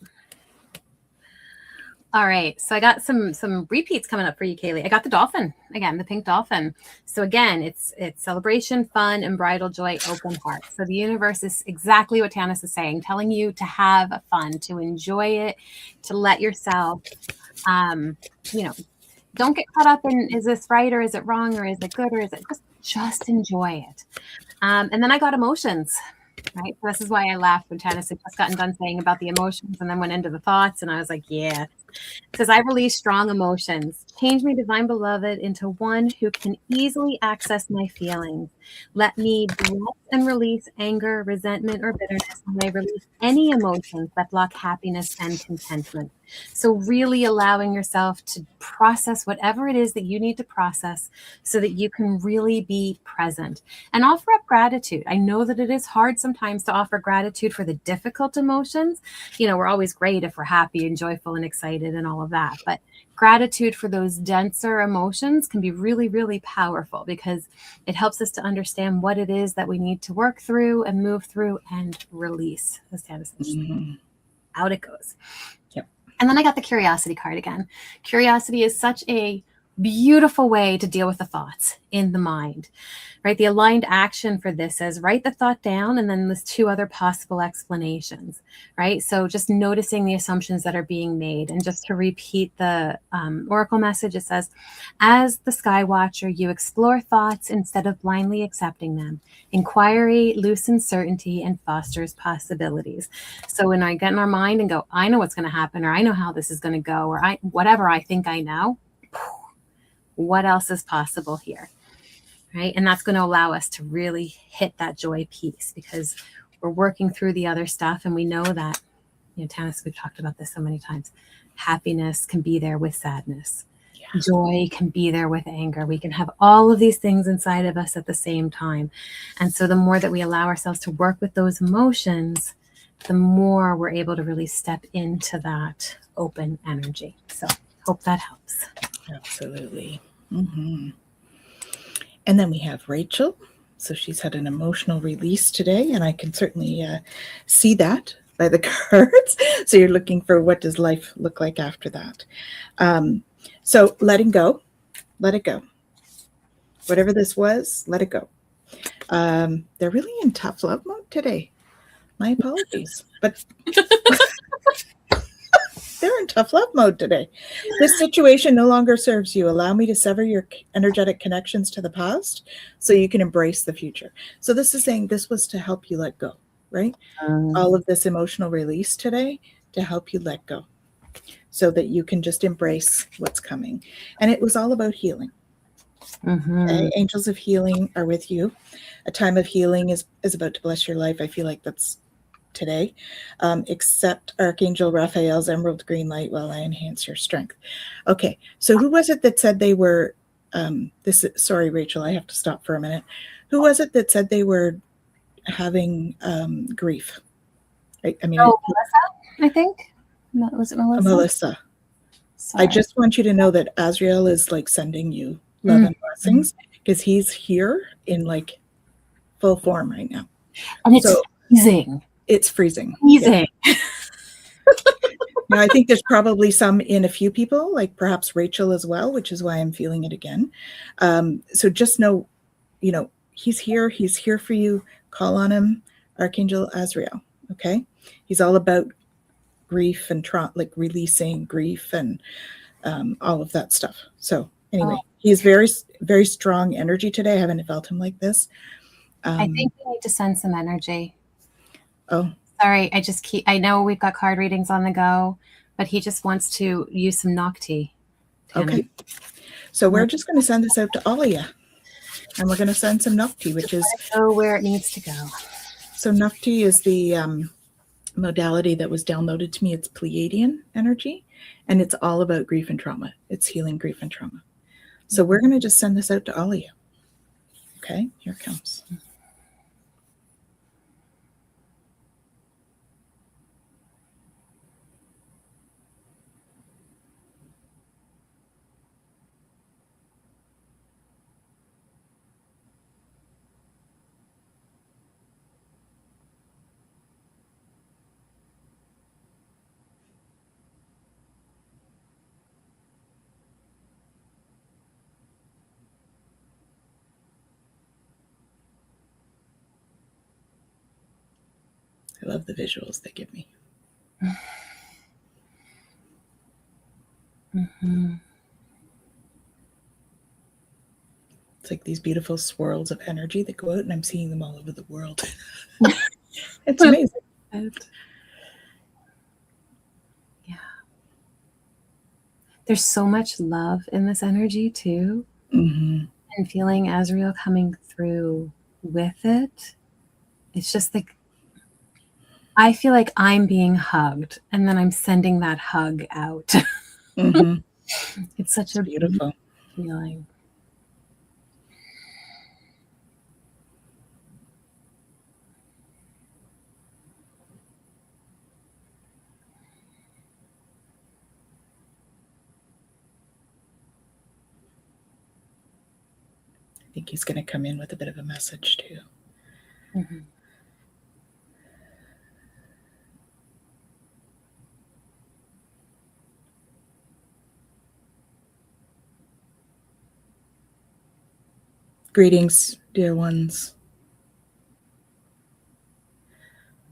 All right. So I got some repeats coming up for you, Kaylee. I got the dolphin again, the pink dolphin. So again, it's celebration, fun, and bridal joy, open heart. So the universe is exactly what Tanys is saying, telling you to have fun, to enjoy it, to let yourself, you know, don't get caught up in, is this right or is it wrong or is it good or is it just enjoy it. And then I got emotions. Right. So this is why I laughed when Tanys had just gotten done saying about the emotions and then went into the thoughts. And I was like, yeah. It says, I release strong emotions. Change me, divine beloved, into one who can easily access my feelings. Let me bless and release anger, resentment, or bitterness. And I release any emotions that block happiness and contentment. So really allowing yourself to process whatever it is that you need to process so that you can really be present and offer up gratitude. I know that it is hard sometimes to offer gratitude for the difficult emotions. We're always great if we're happy and joyful and excited and all of that. But gratitude for those denser emotions can be really, really powerful because it helps us to understand what it is that we need to work through and move through and release. As Tanys said, out it goes. Yep. And then I got the curiosity card again. Curiosity is such a beautiful way to deal with the thoughts in the mind, right? The aligned action for this is write the thought down and then there's two other possible explanations, right? So just noticing the assumptions that are being made. And just to repeat the oracle message, it says, as the sky watcher, you explore thoughts instead of blindly accepting them. Inquiry loosens certainty and fosters possibilities. So when I get in our mind and go, I know what's going to happen, or I know how this is going to go, or whatever I think I know, what else is possible here, right? And that's going to allow us to really hit that joy piece because we're working through the other stuff. And we know that, Tanys, we've talked about this so many times. Happiness can be there with sadness. Yeah. Joy can be there with anger. We can have all of these things inside of us at the same time. And so the more that we allow ourselves to work with those emotions, the more we're able to really step into that open energy. So hope that helps. Absolutely. Mm-hmm. And then we have Rachel. So she's had an emotional release today, and I can certainly see that by the cards. So you're looking for what does life look like after that. So letting go, let it go. Whatever this was, let it go. They're really in tough love mode today. My apologies, but they're in tough love mode today. This situation no longer serves you. Allow me to sever your energetic connections to the past so you can embrace the future. So this is saying this was to help you let go, right? All of this emotional release today to help you let go so that you can just embrace what's coming. And it was all about healing. Mm-hmm. Okay? Angels of healing are with you. A time of healing is about to bless your life. I feel like that's today, except Archangel Raphael's emerald green light while I enhance your strength. Okay, so who was it that said they were, sorry, Rachel, I have to stop for a minute. Who was it that said they were having grief? Melissa, I think. Was it Melissa? Melissa. Sorry. I just want you to know that Azrael is like sending you love and blessings because he's here in like full form right now. And it's freezing. It's freezing. Freezing. Yeah. Now, I think there's probably some in a few people, like perhaps Rachel as well, which is why I'm feeling it again. So just know, he's here. He's here for you. Call on him, Archangel Azrael. Okay. He's all about grief and like releasing grief and all of that stuff. So anyway, he has very, very strong energy today. I haven't felt him like this. I think we need to send some energy. Oh, sorry. I know we've got card readings on the go, but he just wants to use some Nocti. Okay. So we're just going to send this out to all of you. And we're going to send some Nocti, which is go where it needs to go. So Nocti is the modality that was downloaded to me. It's Pleiadian energy, and it's all about grief and trauma. It's healing grief and trauma. So we're going to just send this out to all of you. Okay, here it comes. I love the visuals they give me. Mm-hmm. It's like these beautiful swirls of energy that go out, and I'm seeing them all over the world. It's amazing. Yeah. There's so much love in this energy too. Mm-hmm. And feeling Azrael coming through with it. It's just like, I feel like I'm being hugged and then I'm sending that hug out. Mm-hmm. It's such a beautiful feeling. I think he's going to come in with a bit of a message too. Mm-hmm. Greetings, dear ones.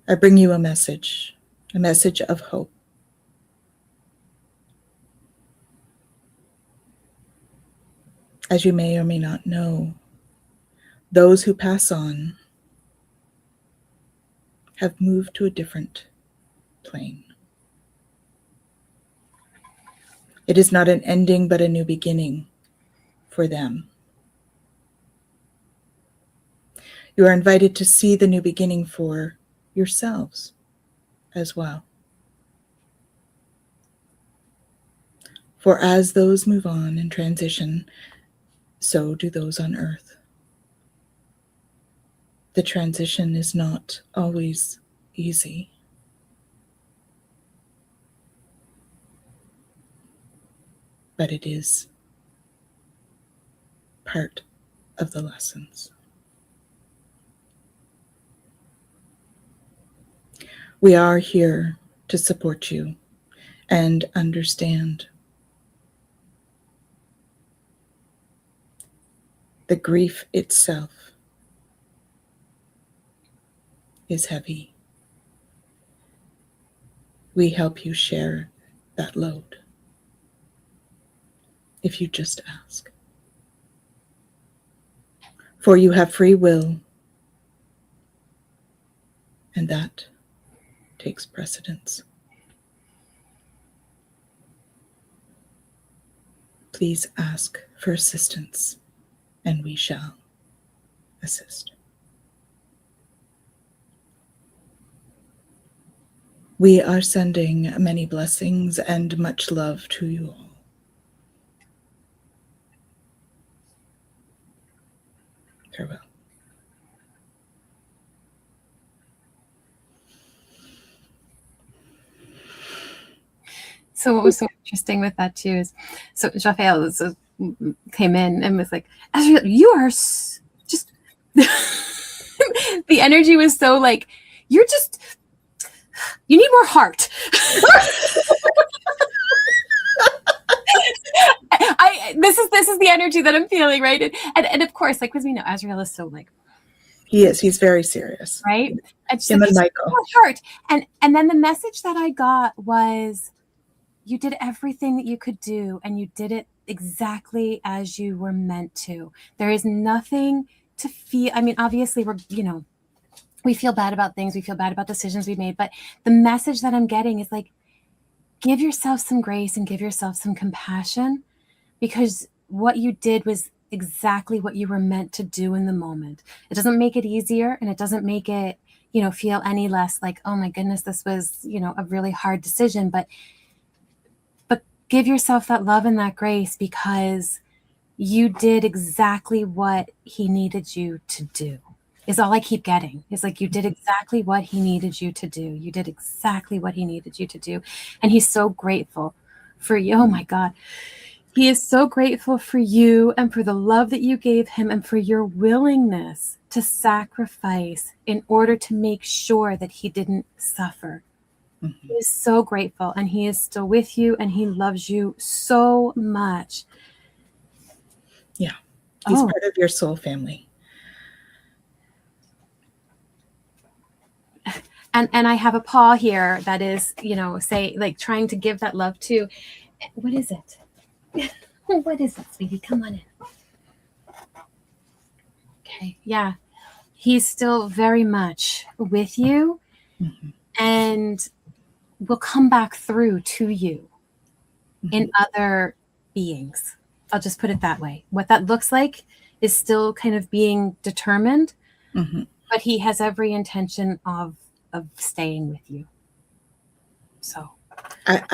I bring you a message of hope. As you may or may not know, those who pass on have moved to a different plane. It is not an ending, but a new beginning for them. You are invited to see the new beginning for yourselves as well. For as those move on and transition, so do those on earth. The transition is not always easy. But it is part of the lessons. We are here to support you and understand. The grief itself is heavy. We help you share that load if you just ask. For you have free will, and that takes precedence. Please ask for assistance, and we shall assist. We are sending many blessings and much love to you all. Farewell. So what was so interesting with that too is, so Raphael came in and was like, Azrael, you are just, the energy was so like, you need more heart. This is the energy that I'm feeling, right? And of course, like, because we know Azrael is so like, He's very serious. right? And Him and Michael. Heart. And then the message that I got was, you did everything that you could do, and you did it exactly as you were meant to. There is nothing to feel. I mean, obviously, we feel bad about things. We feel bad about decisions we made. But the message that I'm getting is like, give yourself some grace and give yourself some compassion, because what you did was exactly what you were meant to do in the moment. It doesn't make it easier, and it doesn't make it, feel any less like, oh my goodness, this was, a really hard decision. But give yourself that love and that grace, because you did exactly what he needed you to do, is all I keep getting. It's like, you did exactly what he needed you to do. You did exactly what he needed you to do. And he's so grateful for you. Oh my God. He is so grateful for you and for the love that you gave him and for your willingness to sacrifice in order to make sure that he didn't suffer. Mm-hmm. He is so grateful, and he is still with you, and he loves you so much. Yeah, he's part of your soul family. And I have a paw here that is, say, like, trying to give that love to, what is it? What is it, sweetie? Come on in. Okay. Yeah. He's still very much with you, and will come back through to you in other beings. I'll just put it that way. What that looks like is still kind of being determined, but he has every intention of staying with you. So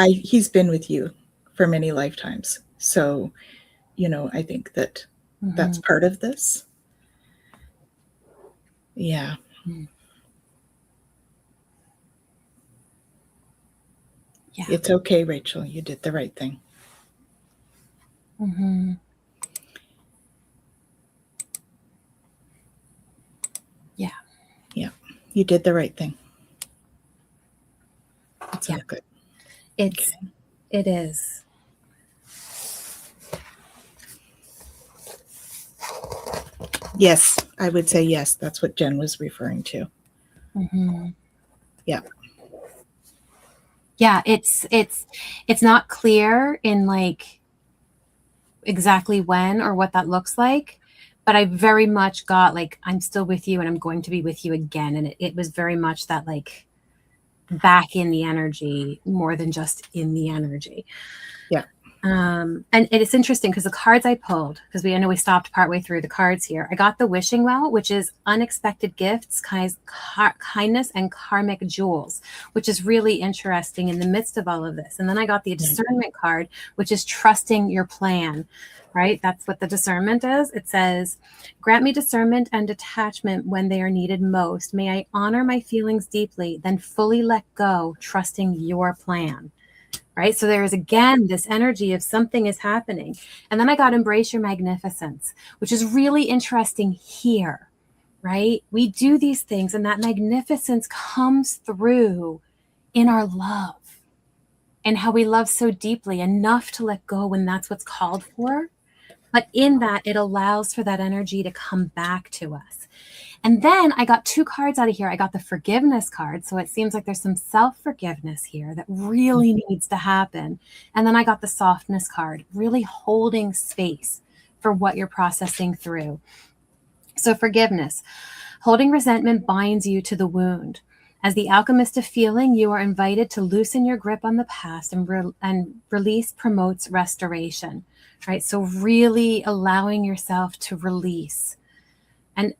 he's been with you for many lifetimes. So, I think that that's part of this. Yeah. Yeah. It's okay, Rachel. You did the right thing. Yeah. Yeah. You did the right thing. It's all good. It is. Yes, I would say yes. That's what Jen was referring to. Yeah. Yeah, it's not clear in like exactly when or what that looks like, but I very much got like, I'm still with you and I'm going to be with you again. And it was very much that like back in the energy more than just in the energy. Yeah. And it's interesting because the cards I pulled, because I know we stopped partway through the cards here. I got the wishing well, which is unexpected gifts, kindness, and karmic jewels, which is really interesting in the midst of all of this. And then I got the discernment card, which is trusting your plan, right? That's what the discernment is. It says, grant me discernment and detachment when they are needed most. May I honor my feelings deeply, then fully let go, trusting your plan. Right. So there is, again, this energy of something is happening. And then I got embrace your magnificence, which is really interesting here. Right. We do these things and that magnificence comes through in our love and how we love so deeply enough to let go when that's what's called for. But in that, it allows for that energy to come back to us. And then I got two cards out of here. I got the forgiveness card. So it seems like there's some self-forgiveness here that really needs to happen. And then I got the softness card, really holding space for what you're processing through. So forgiveness, holding resentment binds you to the wound. As the alchemist of feeling, you are invited to loosen your grip on the past, and release promotes restoration, right? So really allowing yourself to release.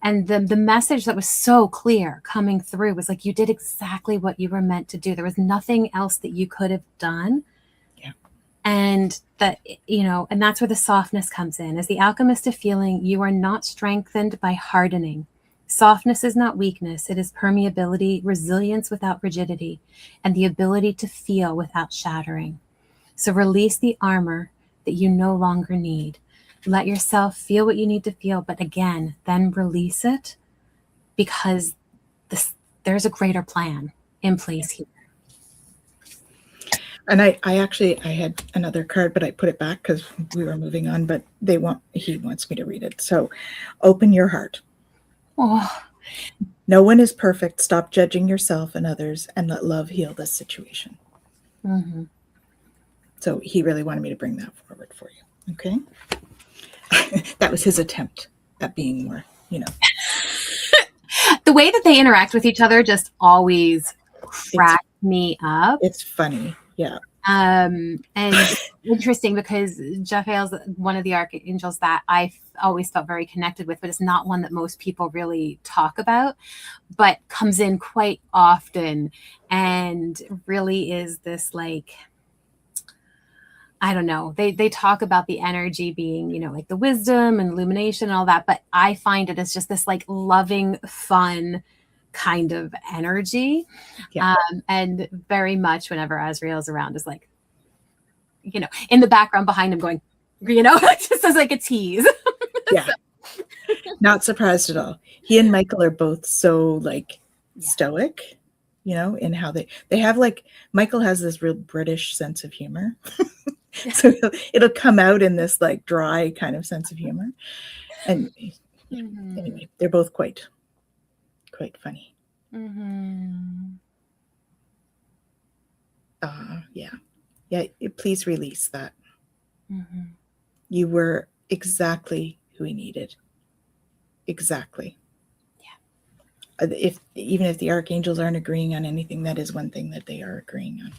And the message that was so clear coming through was like, you did exactly what you were meant to do. There was nothing else that you could have done. Yeah. And that, and that's where the softness comes in. As the alchemist of feeling, you are not strengthened by hardening. Softness is not weakness. It is permeability, resilience without rigidity, and the ability to feel without shattering. So release the armor that you no longer need. Let yourself feel what you need to feel, but again, then release it, because there's a greater plan in place here. And I had another card, but I put it back because we were moving on, but he wants me to read it. So open your heart. Oh. No one is perfect. Stop judging yourself and others and let love heal this situation. So he really wanted me to bring that forward for you. Okay. That was his attempt at being more, The way that they interact with each other just always cracks me up. It's funny. Yeah. And interesting because Jophiel's one of the archangels that I always felt very connected with, but it's not one that most people really talk about, but comes in quite often and really is this like, I don't know. They talk about the energy being, like the wisdom and illumination and all that, but I find it as just this like loving, fun kind of energy. Yeah. And very much whenever Azrael's around is like, in the background behind him going, just as like a tease. Yeah. Not surprised at all. He and Michael are both so like stoic, in how they have like, Michael has this real British sense of humor. So it'll come out in this like dry kind of sense of humor. And anyway, they're both quite funny. Yeah, please release that. Mm-hmm. You were exactly who he needed. Exactly. Yeah. Even if the archangels aren't agreeing on anything, that is one thing that they are agreeing on.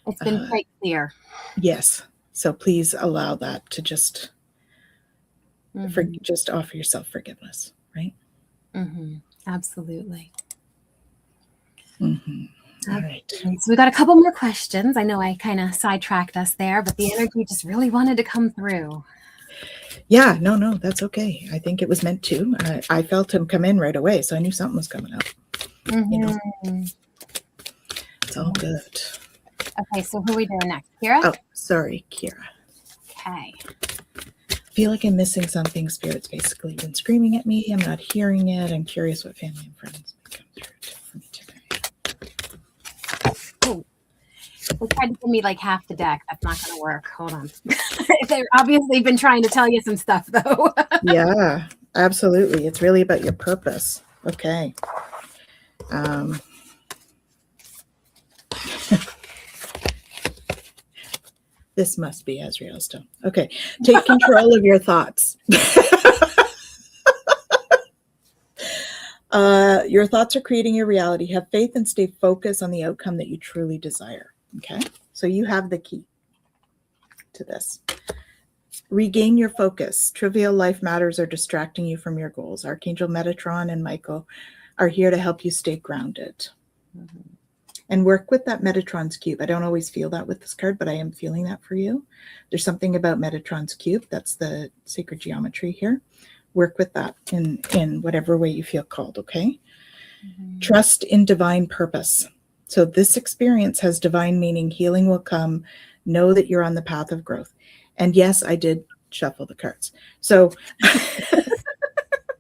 It's been quite clear. Yes. So please allow that to just Mm-hmm. just offer yourself forgiveness, right? Mm-hmm. Absolutely. Mm-hmm. All right. So we got a couple more questions. I know I kind of sidetracked us there, but the energy just really wanted to come through. Yeah, no, that's okay. I think it was meant to. I felt him come in right away, so I knew something was coming up. Mm-hmm. You know, it's all good. Okay, so who are we doing next? Kira? Oh, sorry, Kira. Okay. I feel like I'm missing something. Spirit's basically been screaming at me. I'm not hearing it. I'm curious what family and friends may come through for me today. Oh, they tried to give me like half the deck. That's not going to work. Hold on. They've obviously been trying to tell you some stuff, though. Yeah, absolutely. It's really about your purpose. Okay. This must be Azrael still. Okay. Take control of your thoughts. Your thoughts are creating your reality. Have faith and stay focused on the outcome that you truly desire. Okay. So you have the key to this. Regain your focus. Trivial life matters are distracting you from your goals. Archangel Metatron and Michael are here to help you stay grounded. Mm-hmm. And work with that Metatron's cube. I don't always feel that with this card, but I am feeling that for you. There's something about Metatron's cube. That's the sacred geometry here. Work with that in whatever way you feel called, okay? Mm-hmm. Trust in divine purpose. So this experience has divine meaning. Healing will come. Know that you're on the path of growth. And yes, I did shuffle the cards. So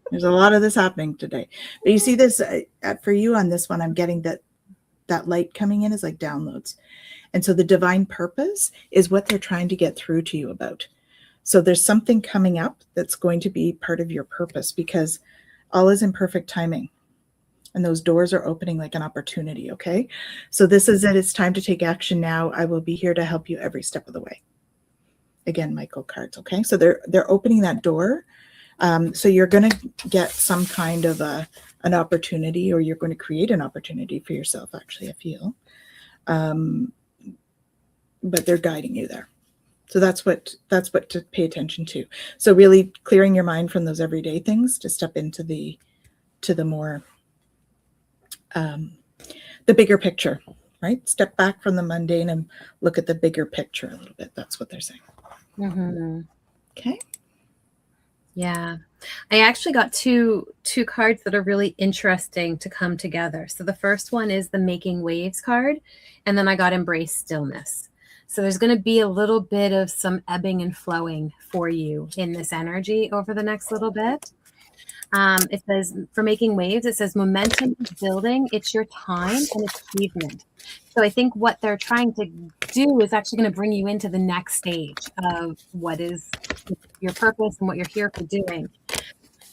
there's a lot of this happening today. But you see this, for you on this one, I'm getting that light coming in is like downloads. And so the divine purpose is what they're trying to get through to you about. So there's something coming up that's going to be part of your purpose because all is in perfect timing. And those doors are opening like an opportunity, okay? So this is it. It's time to take action now. I will be here to help you every step of the way. Again, Michael cards, okay? So they're opening that door. So you're going to get some kind of an opportunity, or you're going to create an opportunity for yourself, actually, I feel. But they're guiding you there. So that's what to pay attention to. So really clearing your mind from those everyday things to step into the more, the bigger picture, right? Step back from the mundane and look at the bigger picture a little bit. That's what they're saying. Mm-hmm. Okay. Yeah. I actually got two cards that are really interesting to come together. So the first one is the Making Waves card, and then I got Embrace Stillness. So there's going to be a little bit of some ebbing and flowing for you in this energy over the next little bit. It says, for making waves, it says momentum is building. It's your time and achievement. So I think what they're trying to do is actually going to bring you into the next stage of what is your purpose and what you're here for doing.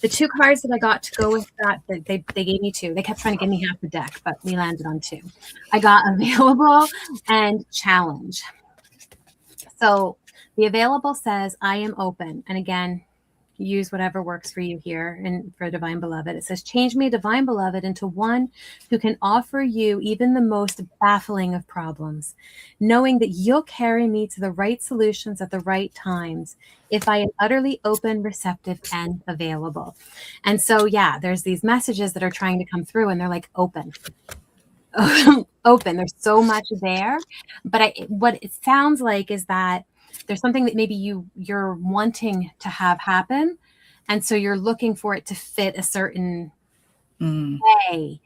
The two cards that I got to go with that they gave me two. They kept trying to give me half the deck, but we landed on two. I got Available and Challenge. So the Available says, I am open. And again, use whatever works for you here. And for Divine Beloved, it says, change me, Divine Beloved, into one who can offer you even the most baffling of problems, knowing that you'll carry me to the right solutions at the right times if I am utterly open, receptive, and available. And so, yeah, there's these messages that are trying to come through, and they're like, open. Open. There's so much there. But what it sounds like is that there's something that maybe you're wanting to have happen. And so you're looking for it to fit a certain way.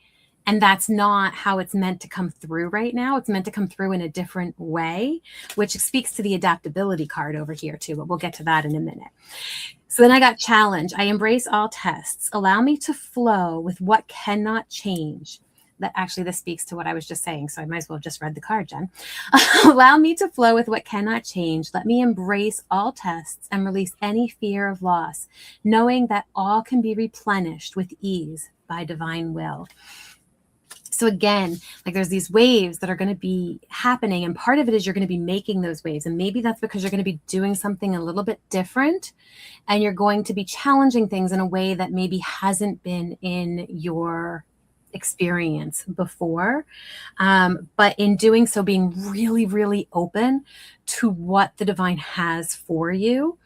And that's not how it's meant to come through right now. It's meant to come through in a different way, which speaks to the adaptability card over here too, but we'll get to that in a minute. So then I got Challenge. I embrace all tests. Allow me to flow with what cannot change. That actually, this speaks to what I was just saying. So I might as well have just read the card, Jen. Allow me to flow with what cannot change. Let me embrace all tests and release any fear of loss, knowing that all can be replenished with ease by divine will. So again, like there's these waves that are going to be happening, and part of it is you're going to be making those waves, and maybe that's because you're going to be doing something a little bit different, and you're going to be challenging things in a way that maybe hasn't been in your experience before. But in doing so, being really, really open to what the divine has for you.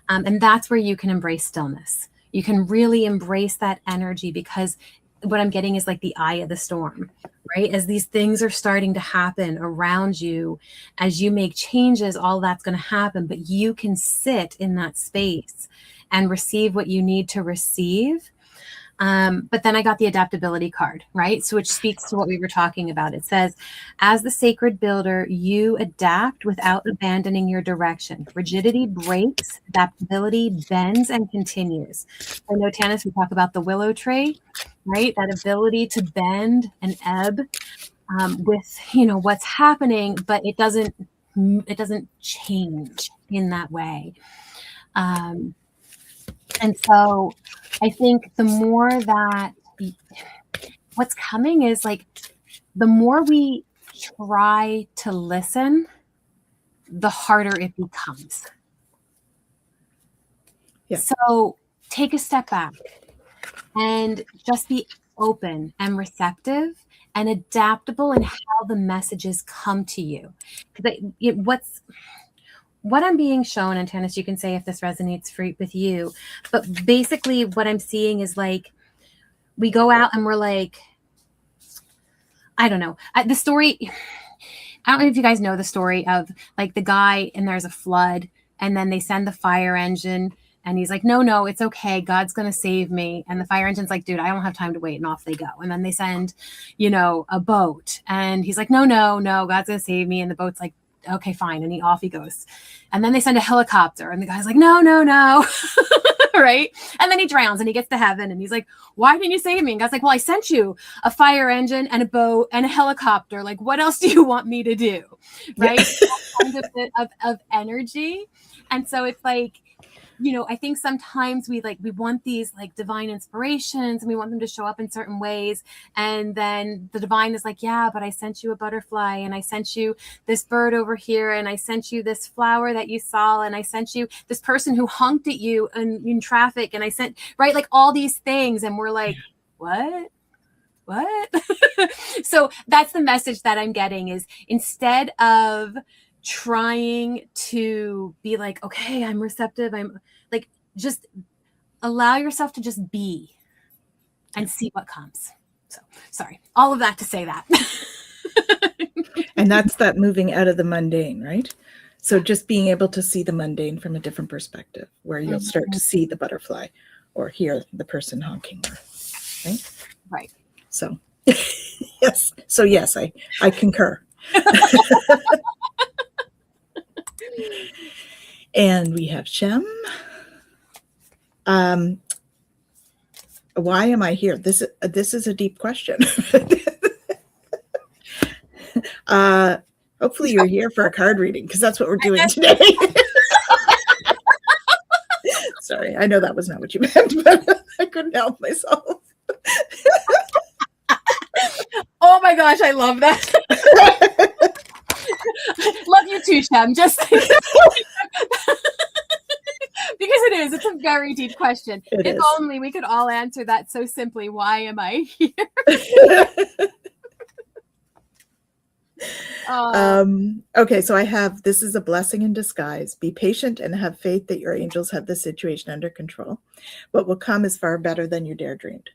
And that's where you can embrace stillness. You can really embrace that energy, because what I'm getting is like the eye of the storm, right? As these things are starting to happen around you, as you make changes, all that's going to happen, but you can sit in that space and receive what you need to receive. But then I got the adaptability card, right? So which speaks to what we were talking about. It says, as the sacred builder, you adapt without abandoning your direction. Rigidity breaks, adaptability bends and continues. I know, Tanys, we talk about the willow tree, right? That ability to bend and ebb with, what's happening, but it doesn't change in that way. And so I think the more that what's coming is like, the more we try to listen, the harder it becomes. Yeah. So take a step back and just be open and receptive and adaptable in how the messages come to you. What I'm being shown, and Tanys, you can say if this resonates with you, but basically what I'm seeing is like, we go out and we're like, I don't know. The story, I don't know if you guys know the story of like the guy, and there's a flood, and then they send the fire engine, and he's like, no, it's okay. God's going to save me. And the fire engine's like, dude, I don't have time to wait. And off they go. And then they send, a boat, and he's like, no, God's going to save me. And the boat's like, okay, fine. And off he goes. And then they send a helicopter, and the guy's like, no. Right. And then he drowns, and he gets to heaven, and he's like, why didn't you save me? And God's like, well, I sent you a fire engine and a boat and a helicopter. Like, what else do you want me to do? Right. Yeah. That kind of energy. And so it's like, I think sometimes we want these like divine inspirations, and we want them to show up in certain ways. And then the divine is like, yeah, but I sent you a butterfly, and I sent you this bird over here, and I sent you this flower that you saw, and I sent you this person who honked at you in traffic, and I sent, right, like all these things. And we're like, what? So that's the message that I'm getting, is instead of trying to be like, okay, I'm receptive, I'm like, just allow yourself to just be and see what comes. So sorry, all of that to say that. And that's that moving out of the mundane, right? So just being able to see the mundane from a different perspective, where you'll start to see the butterfly or hear the person honking, right? So yes, I concur. And we have Shem. Why am I here? This is a deep question. Hopefully you're here for a card reading, because that's what we're doing today. Sorry, I know that was not what you meant, but I couldn't help myself. Oh my gosh, I love that. Love you too, Shem. Just because it's a very deep question. If only we could all answer that so simply. Why am I here? Okay, so this is a blessing in disguise. Be patient and have faith that your angels have the situation under control. What will come is far better than you dare dreamed.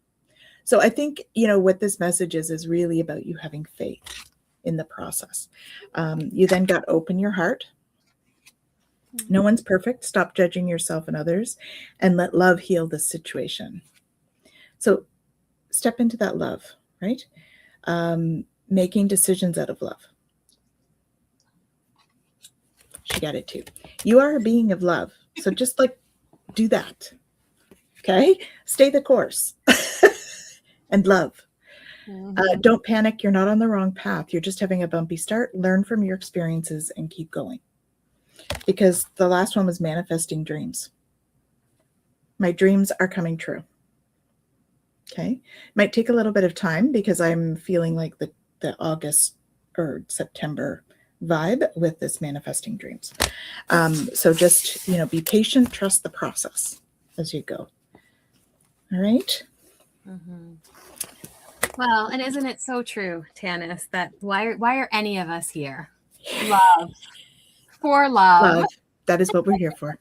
So I think, what this message is really about you having faith in the process. You then got to open your heart. No one's perfect. Stop judging yourself and others, and let love heal the situation. So step into that love, right? Making decisions out of love. She got it too. You are a being of love. So just do that. Okay? Stay the course. And love. Mm-hmm. Don't panic. You're not on the wrong path. You're just having a bumpy start. Learn from your experiences and keep going. Because the last one was manifesting dreams. My dreams are coming true. Okay. Might take a little bit of time because I'm feeling like the August or September vibe with this manifesting dreams. So just, be patient, trust the process as you go. All right. Mm-hmm. Well, and isn't it so true, Tanys, that why are any of us here? Love. For love. Love. That is what we're here for.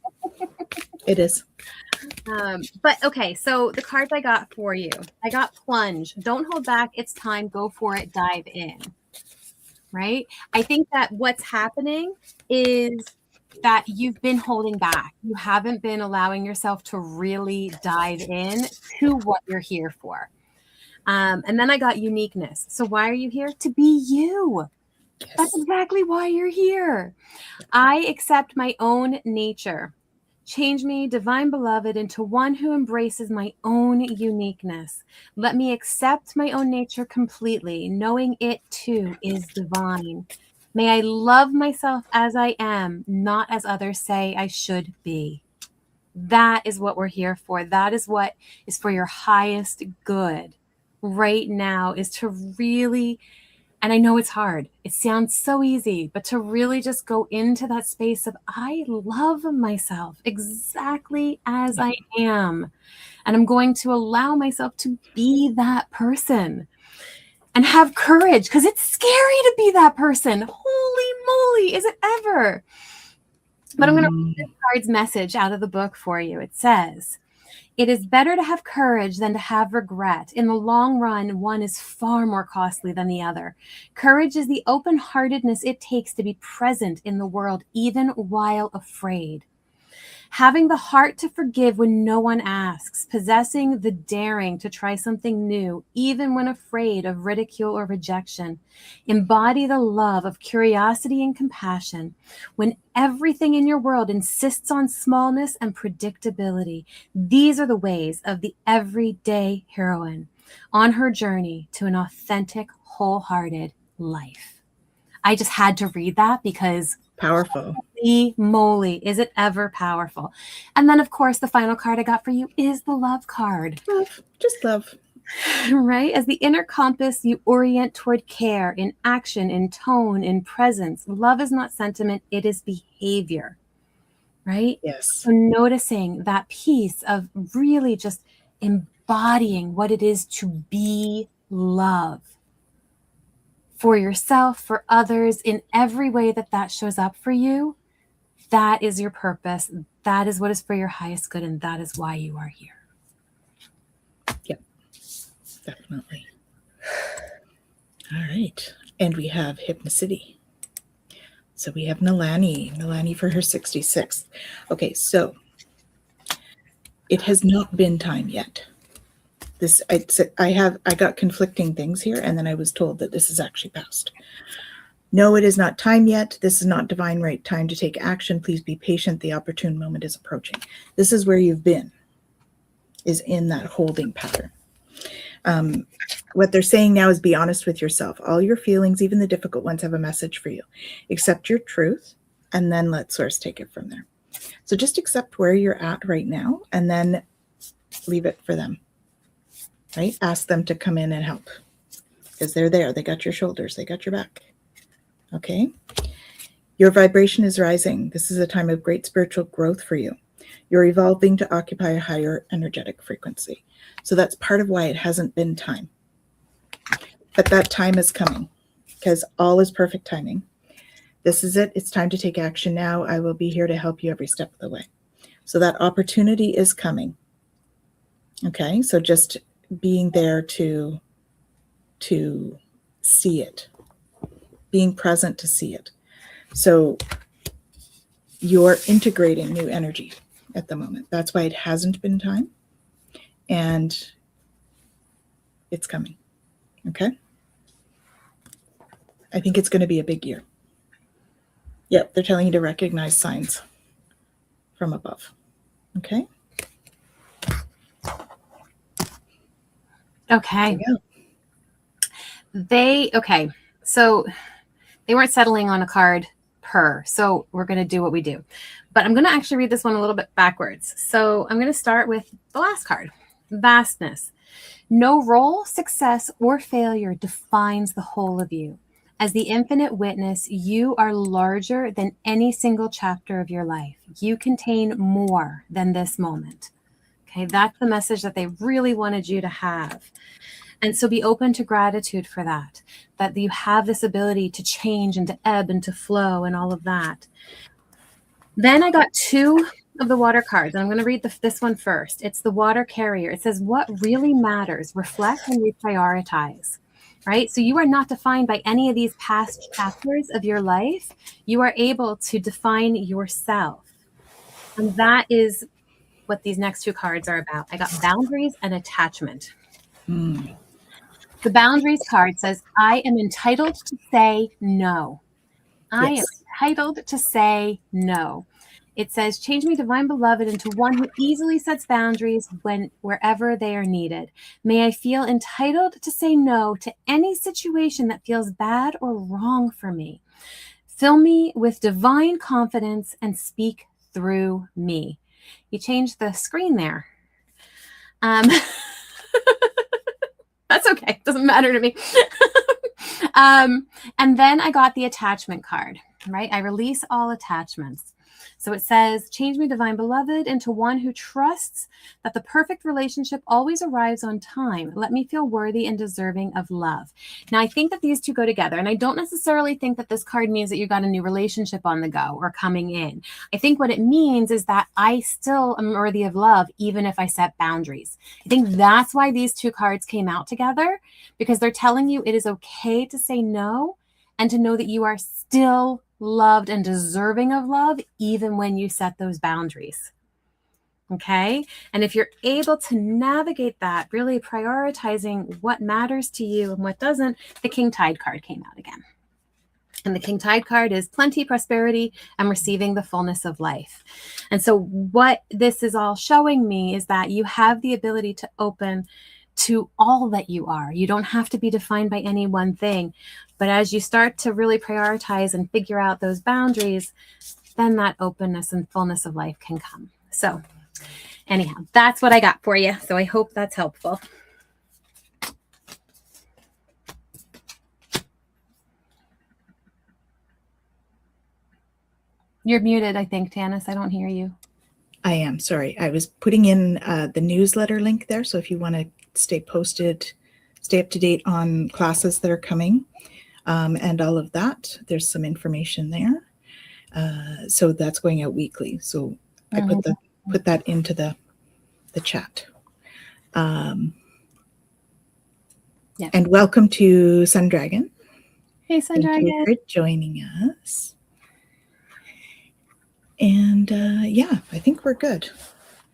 It is. But okay, so the cards I got for you, I got plunge. Don't hold back. It's time. Go for it. Dive in. Right? I think that what's happening is that you've been holding back. You haven't been allowing yourself to really dive in to what you're here for. And then I got uniqueness. So why are you here? To be you. Yes. That's exactly why you're here. I accept my own nature. Change me, divine beloved, into one who embraces my own uniqueness. Let me accept my own nature completely, knowing it too is divine. May I love myself as I am, not as others say I should be. That is what we're here for. That is what is for your highest good right now, is to really, and I know it's hard. It sounds so easy, but to really just go into that space of, I love myself exactly as I am. And I'm going to allow myself to be that person and have courage, because it's scary to be that person. Holy moly, is it ever? But I'm going to read this card's message out of the book for you. It says, it is better to have courage than to have regret. In the long run, one is far more costly than the other. Courage is the open-heartedness it takes to be present in the world, even while afraid. Having the heart to forgive when no one asks, possessing the daring to try something new, even when afraid of ridicule or rejection. Embody the love of curiosity and compassion. When everything in your world insists on smallness and predictability, these are the ways of the everyday heroine on her journey to an authentic, wholehearted life. I just had to read that because powerful. Holy moly, is it ever powerful? And then, of course, the final card I got for you is the love card. Love, just love. Right? As the inner compass, you orient toward care in action, in tone, in presence. Love is not sentiment, it is behavior. Right? Yes. So noticing that piece of really just embodying what it is to be love. For yourself, for others, in every way that shows up for you, that is your purpose. That is what is for your highest good, and that is why you are here. Yep, definitely. All right. And we have Hypnicity. So we have Nalani for her 66th. Okay, so it has not been time yet. I got conflicting things here, and then I was told that this is actually past. No, it is not time yet. This is not divine right time to take action. Please be patient. The opportune moment is approaching. This is where you've been, is in that holding pattern. What they're saying now is be honest with yourself. All your feelings, even the difficult ones, have a message for you. Accept your truth, and then let Source take it from there. So just accept where you're at right now, and then leave it for them. Right? Ask them to come in and help, because they're there. They got your shoulders. They got your back. Okay? Your vibration is rising. This is a time of great spiritual growth for you. You're evolving to occupy a higher energetic frequency. So that's part of why it hasn't been time. But that time is coming, because all is perfect timing. This is it. It's time to take action now. I will be here to help you every step of the way. So that opportunity is coming. Okay? So just being there to see it, being present to see it. So you're integrating new energy at the moment. That's why it hasn't been time, and it's coming. Okay? I think it's going to be a big year. Yep, they're telling you to recognize signs from above. Okay? Okay. So they weren't settling on a card per, so we're going to do what we do. But I'm going to actually read this one a little bit backwards. So I'm going to start with the last card. vastness. No role, success, or failure defines the whole of you. As the infinite witness, you are larger than any single chapter of your life. You contain more than this moment. Okay, that's the message that they really wanted you to have. And so be open to gratitude for that, that you have this ability to change and to ebb and to flow and all of that. Then I got 2 of the water cards, and I'm going to read this one first. It's the water carrier. It says, what really matters, reflect and reprioritize, right? So you are not defined by any of these past chapters of your life. You are able to define yourself. And that is what these next 2 cards are about. I got boundaries and attachment. The boundaries card says, I am entitled to say no. I am entitled to say no. It says, change me, divine beloved, into one who easily sets boundaries wherever they are needed. May I feel entitled to say no to any situation that feels bad or wrong for me. Fill me with divine confidence and speak through me. You changed the screen there. That's okay. Doesn't matter to me. And then I got the attachment card, right? I release all attachments. So it says, change me, divine beloved, into one who trusts that the perfect relationship always arrives on time. Let me feel worthy and deserving of love. Now, I think that these 2 go together, and I don't necessarily think that this card means that you got a new relationship on the go or coming in. I think what it means is that I still am worthy of love, even if I set boundaries. I think that's why these 2 cards came out together, because they're telling you it is okay to say no and to know that you are still loved and deserving of love, even when you set those boundaries. Okay. And if you're able to navigate that, really prioritizing what matters to you and what doesn't, the King Tide card came out again. And the King Tide card is plenty, prosperity, and receiving the fullness of life. And so what this is all showing me is that you have the ability to open to all that you are. You don't have to be defined by any one thing. But as you start to really prioritize and figure out those boundaries, then that openness and fullness of life can come. So anyhow, that's what I got for you. So I hope that's helpful. You're muted, I think, Tanys. I don't hear you. I am. Sorry. I was putting in the newsletter link there. So if you want to stay posted, stay up to date on classes that are coming and all of that, there's some information there. So that's going out weekly. So I put that into the chat. And welcome to Sun Dragon. Hey, Sun Dragon. Thank you for joining us. And yeah, I think we're good.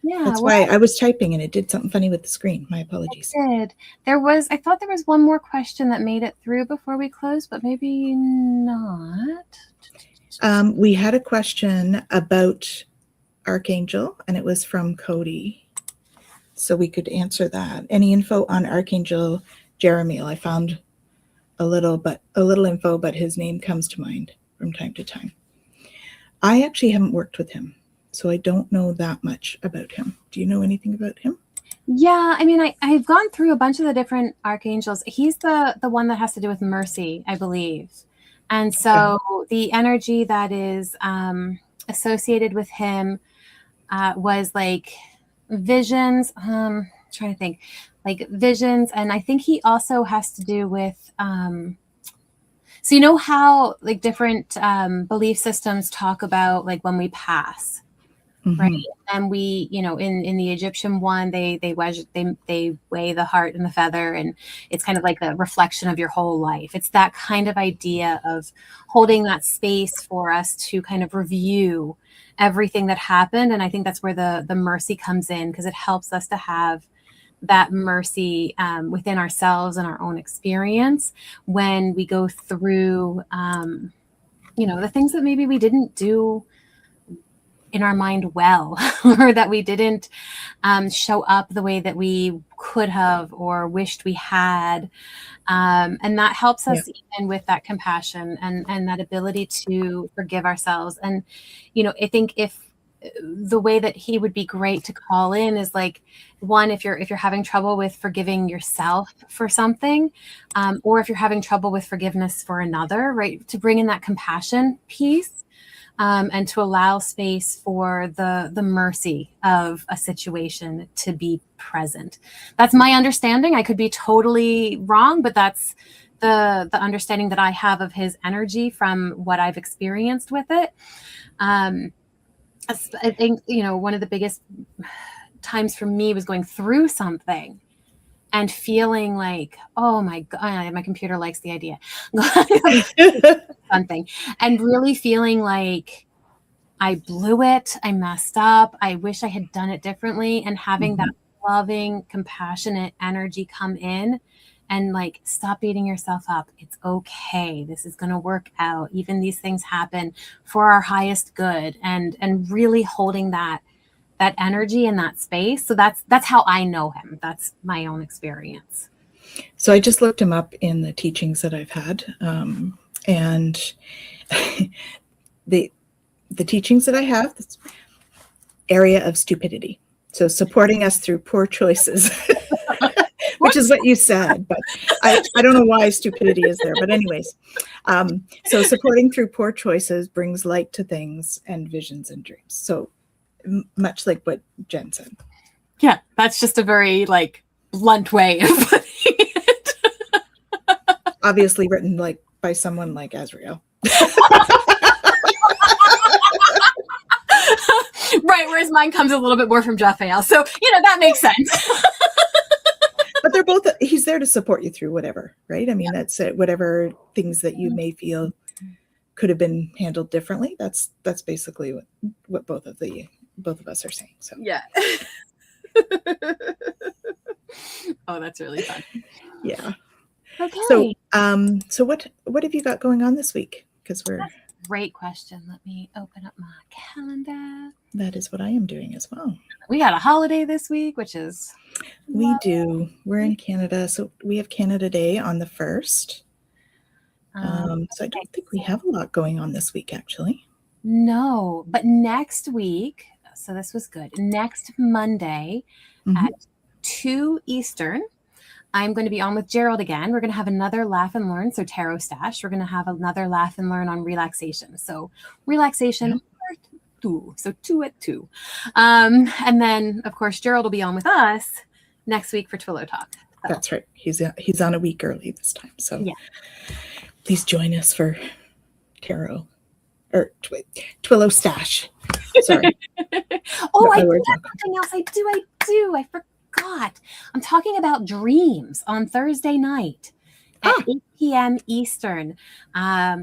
Yeah. That's why I was typing and it did something funny with the screen. My apologies. It did. I thought there was one more question that made it through before we closed, but maybe not. We had a question about Archangel, and it was from Cody. So we could answer that. Any info on Archangel Jeremiel? I found a little info, but his name comes to mind from time to time. I actually haven't worked with him, so I don't know that much about him. Do you know anything about him? Yeah, I mean, I've gone through a bunch of the different archangels. He's the one that has to do with mercy, I believe. And so the energy that is associated with him was like visions. Trying to think, like visions, and I think he also has to do with. So you know how like different belief systems talk about like when we pass, right? And we, in the Egyptian one, they weigh the heart and the feather, and it's kind of like a reflection of your whole life. It's that kind of idea of holding that space for us to kind of review everything that happened. And I think that's where the mercy comes in, because it helps us to have that mercy within ourselves and our own experience when we go through, the things that maybe we didn't do in our mind well, or that we didn't show up the way that we could have or wished we had. And that helps us even with that compassion and that ability to forgive ourselves. And, I think if the way that he would be great to call in is like, one, if you're having trouble with forgiving yourself for something, or if you're having trouble with forgiveness for another, right, to bring in that compassion piece, and to allow space for the mercy of a situation to be present. That's my understanding. I could be totally wrong, but that's the understanding that I have of his energy from what I've experienced with it. I think, one of the biggest times for me was going through something and feeling like, oh my God, my computer likes the idea. Something. And really feeling like I blew it. I messed up. I wish I had done it differently. And having that loving, compassionate energy come in and like, stop beating yourself up. It's okay. This is going to work out. Even these things happen for our highest good, and really holding that energy in that space. So that's how I know him. That's my own experience. So I just looked him up in the teachings that I've had. And the teachings that I have, this area of stupidity. So supporting us through poor choices. Which is what you said, but I don't know why stupidity is there. But anyways, so supporting through poor choices brings light to things and visions and dreams. So much like what Jen said. Yeah, that's just a very like blunt way of putting it. Obviously written like by someone like Azrael. Right, whereas mine comes a little bit more from Raphael. So, that makes sense. But they're both, he's there to support you through whatever, right? I mean, that's it. Whatever things that you may feel could have been handled differently. That's basically what both of us are saying. So yeah. Oh, that's really fun. Yeah. Okay. So what have you got going on this week? Because great question. Let me open up my calendar. That is what I am doing as well. We got a holiday this week, which is we do. We're in Canada, so we have Canada Day on the 1st. So I don't think we have a lot going on this week, actually. No, but next week, so this was good. Next Monday at 2 Eastern, I'm going to be on with Gerald again. We're going to have another laugh and learn. So tarot stash. We're going to have another laugh and learn on relaxation. So relaxation. Two. So 2 at 2. And then of course, Gerald will be on with us next week for Twillow Talk. So. That's right. He's on a week early this time. So yeah. Please join us for tarot or Twillow stash. Sorry. Oh, I do have something else. I do. I forgot. I'm talking about dreams on Thursday night at 8 p.m. Eastern.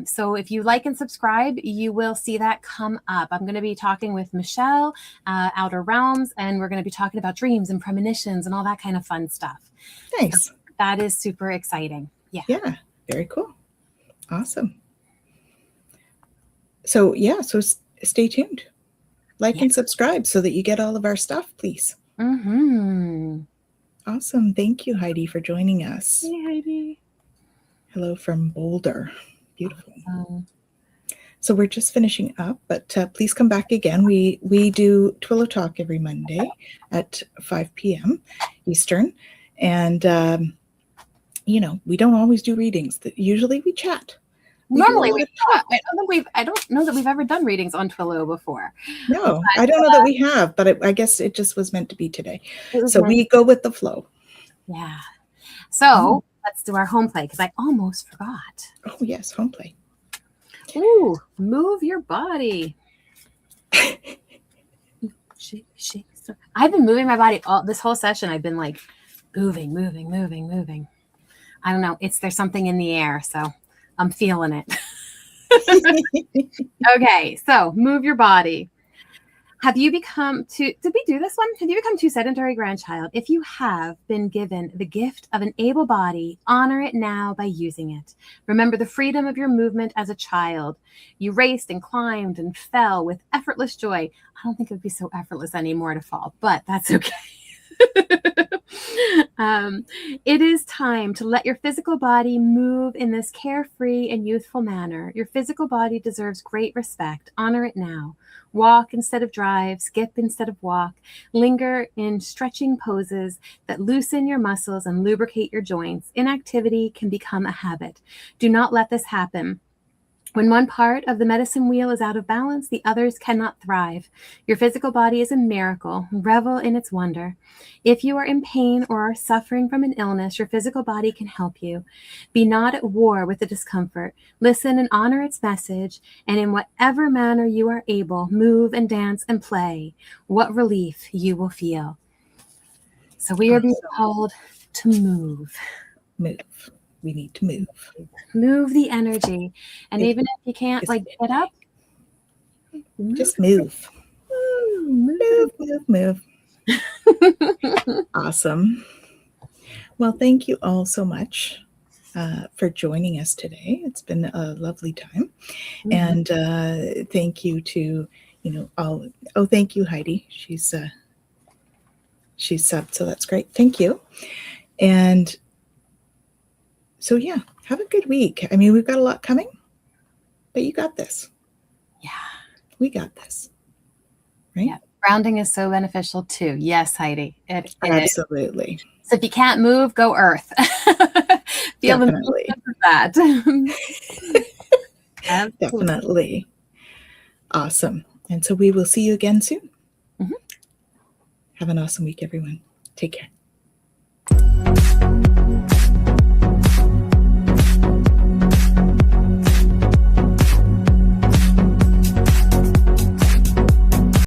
So if you like and subscribe, you will see that come up. I'm going to be talking with Michelle, Outer Realms, and we're going to be talking about dreams and premonitions and all that kind of fun stuff. Nice. So that is super exciting. Yeah. Yeah. Very cool. Awesome. So so stay tuned. Like and subscribe so that you get all of our stuff, please. Awesome. Thank you, Heidi, for joining us. Hey, Heidi. Hello from Boulder. Beautiful. So we're just finishing up, but please come back again. We do Twillow Talk every Monday at 5 p.m. Eastern. And, we don't always do readings. Usually we chat. Normally we chat. I don't know that we've ever done readings on Twillow before. No, I don't know that we have, but I guess it just was meant to be today. So we go with the flow. Yeah. So let's do our home play because I almost forgot. Oh, yes. Home play. Ooh, move your body. Shake. I've been moving my body this whole session. I've been like moving. I don't know. There's something in the air. So I'm feeling it. Okay. So move your body. Did we do this one? Have you become too sedentary, grandchild? If you have been given the gift of an able body, honor it now by using it. Remember the freedom of your movement as a child. You raced and climbed and fell with effortless joy. I don't think it would be so effortless anymore to fall, but that's okay. It is time to let your physical body move in this carefree and youthful manner. Your physical body deserves great respect. Honor it now. Walk instead of drive, skip instead of walk. Linger in stretching poses that loosen your muscles and lubricate your joints. Inactivity can become a habit. Do not let this happen. When one part of the medicine wheel is out of balance, the others cannot thrive. Your physical body is a miracle. Revel in its wonder. If you are in pain or are suffering from an illness, your physical body can help you. Be not at war with the discomfort. Listen and honor its message, and in whatever manner you are able, move and dance and play. What relief you will feel. So we are being called to move. Move. We need to move. Move the energy. And even if you can't get up, just move. Move. Awesome. Well, thank you all so much for joining us today. It's been a lovely time. And thank you to, all. Oh, thank you, Heidi. She's subbed, so that's great. Thank you. And so, yeah, have a good week. I mean, we've got a lot coming, but you got this. Yeah. We got this. Right? Yeah. Grounding is so beneficial too. Yes, Heidi. It Absolutely. Is. So if you can't move, go earth. Feel Definitely. the that. Definitely. Awesome. And so we will see you again soon. Have an awesome week, everyone. Take care.